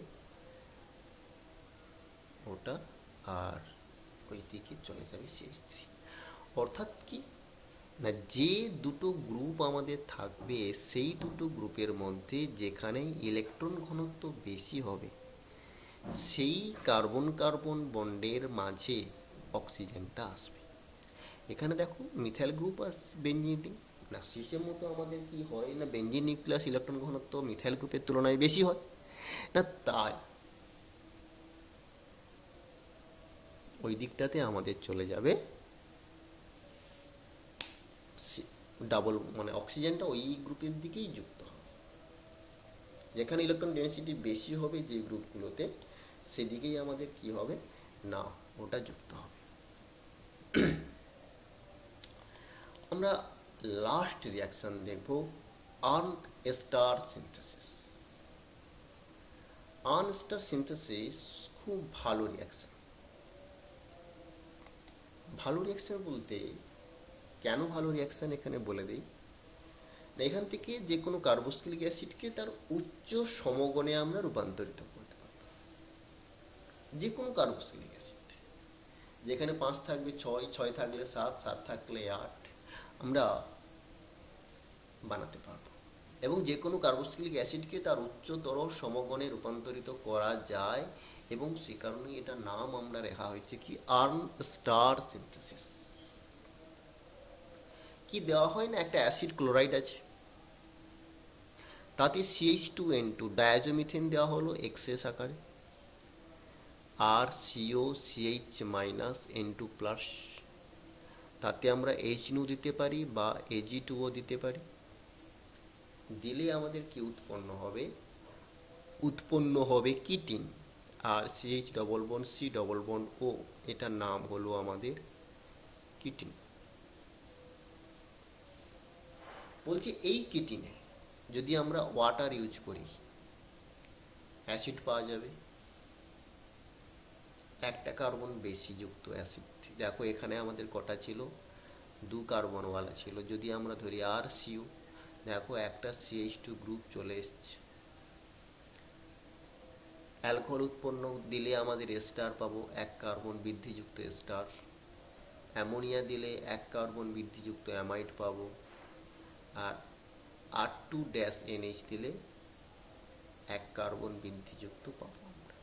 ওটা, আর ওই দিকে চলে যাবে CH3। অর্থাৎ কি না যে দুটো গ্রুপ আমাদের থাকবে, সেই দুটো গ্রুপের মধ্যে যেখানে ইলেকট্রন ঘনত্ব বেশি হবে, সেই কার্বন কার্বন বন্ডের মাঝে অক্সিজেনটা আসবে। এখানে দেখো মিথাইল গ্রুপ আর বেঞ্জিন রিং, না শেষের মতো আমাদের কি হয় না বেঞ্জিন নিউক্লিয়াস ইলেকট্রন ঘনত্ব মিথাইল গ্রুপের তুলনায় বেশি হয়, না তাই ওই দিকটাতে আমাদের চলে যাবে ডাবল, মানে অক্সিজেনটা ওই গ্রুপের দিকেই যুক্ত হবে। যেখানে ইলেকট্রন ডেনসিটি বেশি হবে যে গ্রুপগুলোতে, সেদিকেই আমাদের কি হবে না ওটা যুক্ত হবে। আমরা লাস্ট রিয়াকশন দেখব আর্নস্টার সিনথেসিস। আর্নস্টার সিনথেসিস খুব ভালো রিয়াকশন। ভালো রিয়াকশন বলতে কেন ভালো রিয়াকশন এখানে বলে দিই, এখান থেকে যে কোনো কার্বক্সিলিক অ্যাসিডকে তার উচ্চ সমগণে আমরা রূপান্তরিত করতে পারব। যে কোনো কার্বক্সিলিক অ্যাসিড, যেখানে 5 থাকবে 6, 6 থাকলে 7, 7 থাকলে 8 আমরা বানাতে পারব। এবং যে কোনো কার্বক্সিলিক অ্যাসিডকে তার উচ্চতর সমগণে রূপান্তরিত করা যায়, এবং সে কারণে এটা নাম আমরা রাখা হয়েছে কি আর্নস্টার সিনথেসিস। কি দেওয়া হয় না একটা অ্যাসিড ক্লোরাইড আছে, তাতে CH2N2 ডায়াজোমিথেন দেওয়া হলো এক্সেস আকারে, আর COCH-N2+, তাতে আমরা H2 দিতে পারি বা Ag2O দিতে পারি। দিলে আমাদের কি উৎপন্ন হবে, উৎপন্ন হবে কিটিন। আর CH double bond C double bond O, এটার নাম হলো আমাদের কিটিন। বলছি এই কিটিনে যদি আমরা ওয়াটার ইউজ করি অ্যাসিড পাওয়া যাবে, একটা কার্বন বেশি যুক্ত অ্যাসিড। দেখো এখানে আমাদের কটা ছিল, 2 কার্বনওয়ালা ছিল। যদি আমরা ধরি RCO, দেখো একটা CH2 গ্রুপ চলে এসছে। অ্যালকোহল উৎপন্ন দিলে আমাদের স্টার পাবো, 1 কার্বন বৃদ্ধিযুক্ত স্টার। অ্যামোনিয়া দিলে 1 কার্বন বৃদ্ধিযুক্ত অ্যামাইড পাবো। আর R2-NH দিলে 1 কার্বন বৃদ্ধিযুক্ত পাবো আমরা।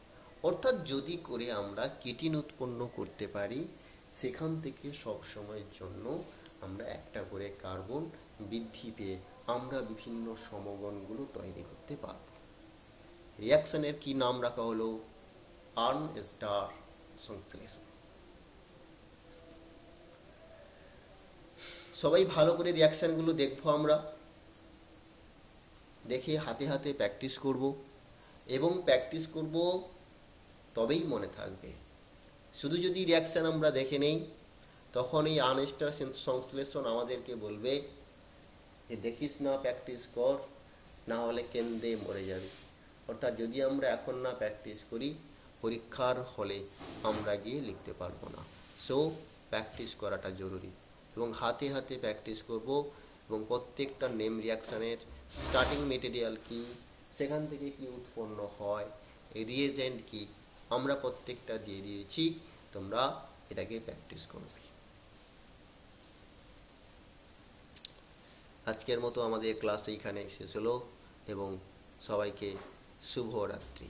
অর্থাৎ যদি করে আমরা কিটিন উৎপন্ন করতে পারি, সেখান থেকে সব সময়ের জন্য আমরা একটা করে কার্বন বৃদ্ধি পেয়ে আমরা বিভিন্ন সমগণগুলো তৈরি করতে পারব। রিয়াকশনের কি নাম রাখা হলো? আর্নস্টার সংশ্লেষণ। সবাই ভালো করে রিয়াকশনগুলো দেখবো, আমরা দেখে হাতে হাতে প্র্যাকটিস করব, এবং প্র্যাকটিস করব তবেই মনে থাকবে। শুধু যদি রিয়াকশন আমরা দেখে নেই, তখন এই আর্নস্টার সংশ্লেষণ আমাদেরকে বলবে যে দেখিস না, প্র্যাকটিস কর, না হলে কেন্দ্রে মরে যাবে। অর্থাৎ যদি আমরা এখন না প্র্যাকটিস করি, পরীক্ষার হলে আমরা গিয়ে লিখতে পারবো না। সো প্র্যাকটিস করাটা জরুরি, এবং হাতে হাতে প্র্যাকটিস করব, এবং প্রত্যেকটা নেম রিয়াকশানের স্টার্টিং মেটেরিয়াল কি, সেখান থেকে কি উৎপন্ন হয়, রিয়েজেন্ট কি, আমরা প্রত্যেকটা দিয়ে দিয়েছি, তোমরা এটাকে প্র্যাকটিস করবে। আজকের মতো আমাদের ক্লাস এইখানে শেষ হলো, এবং সবাইকে শুভরাত্রি।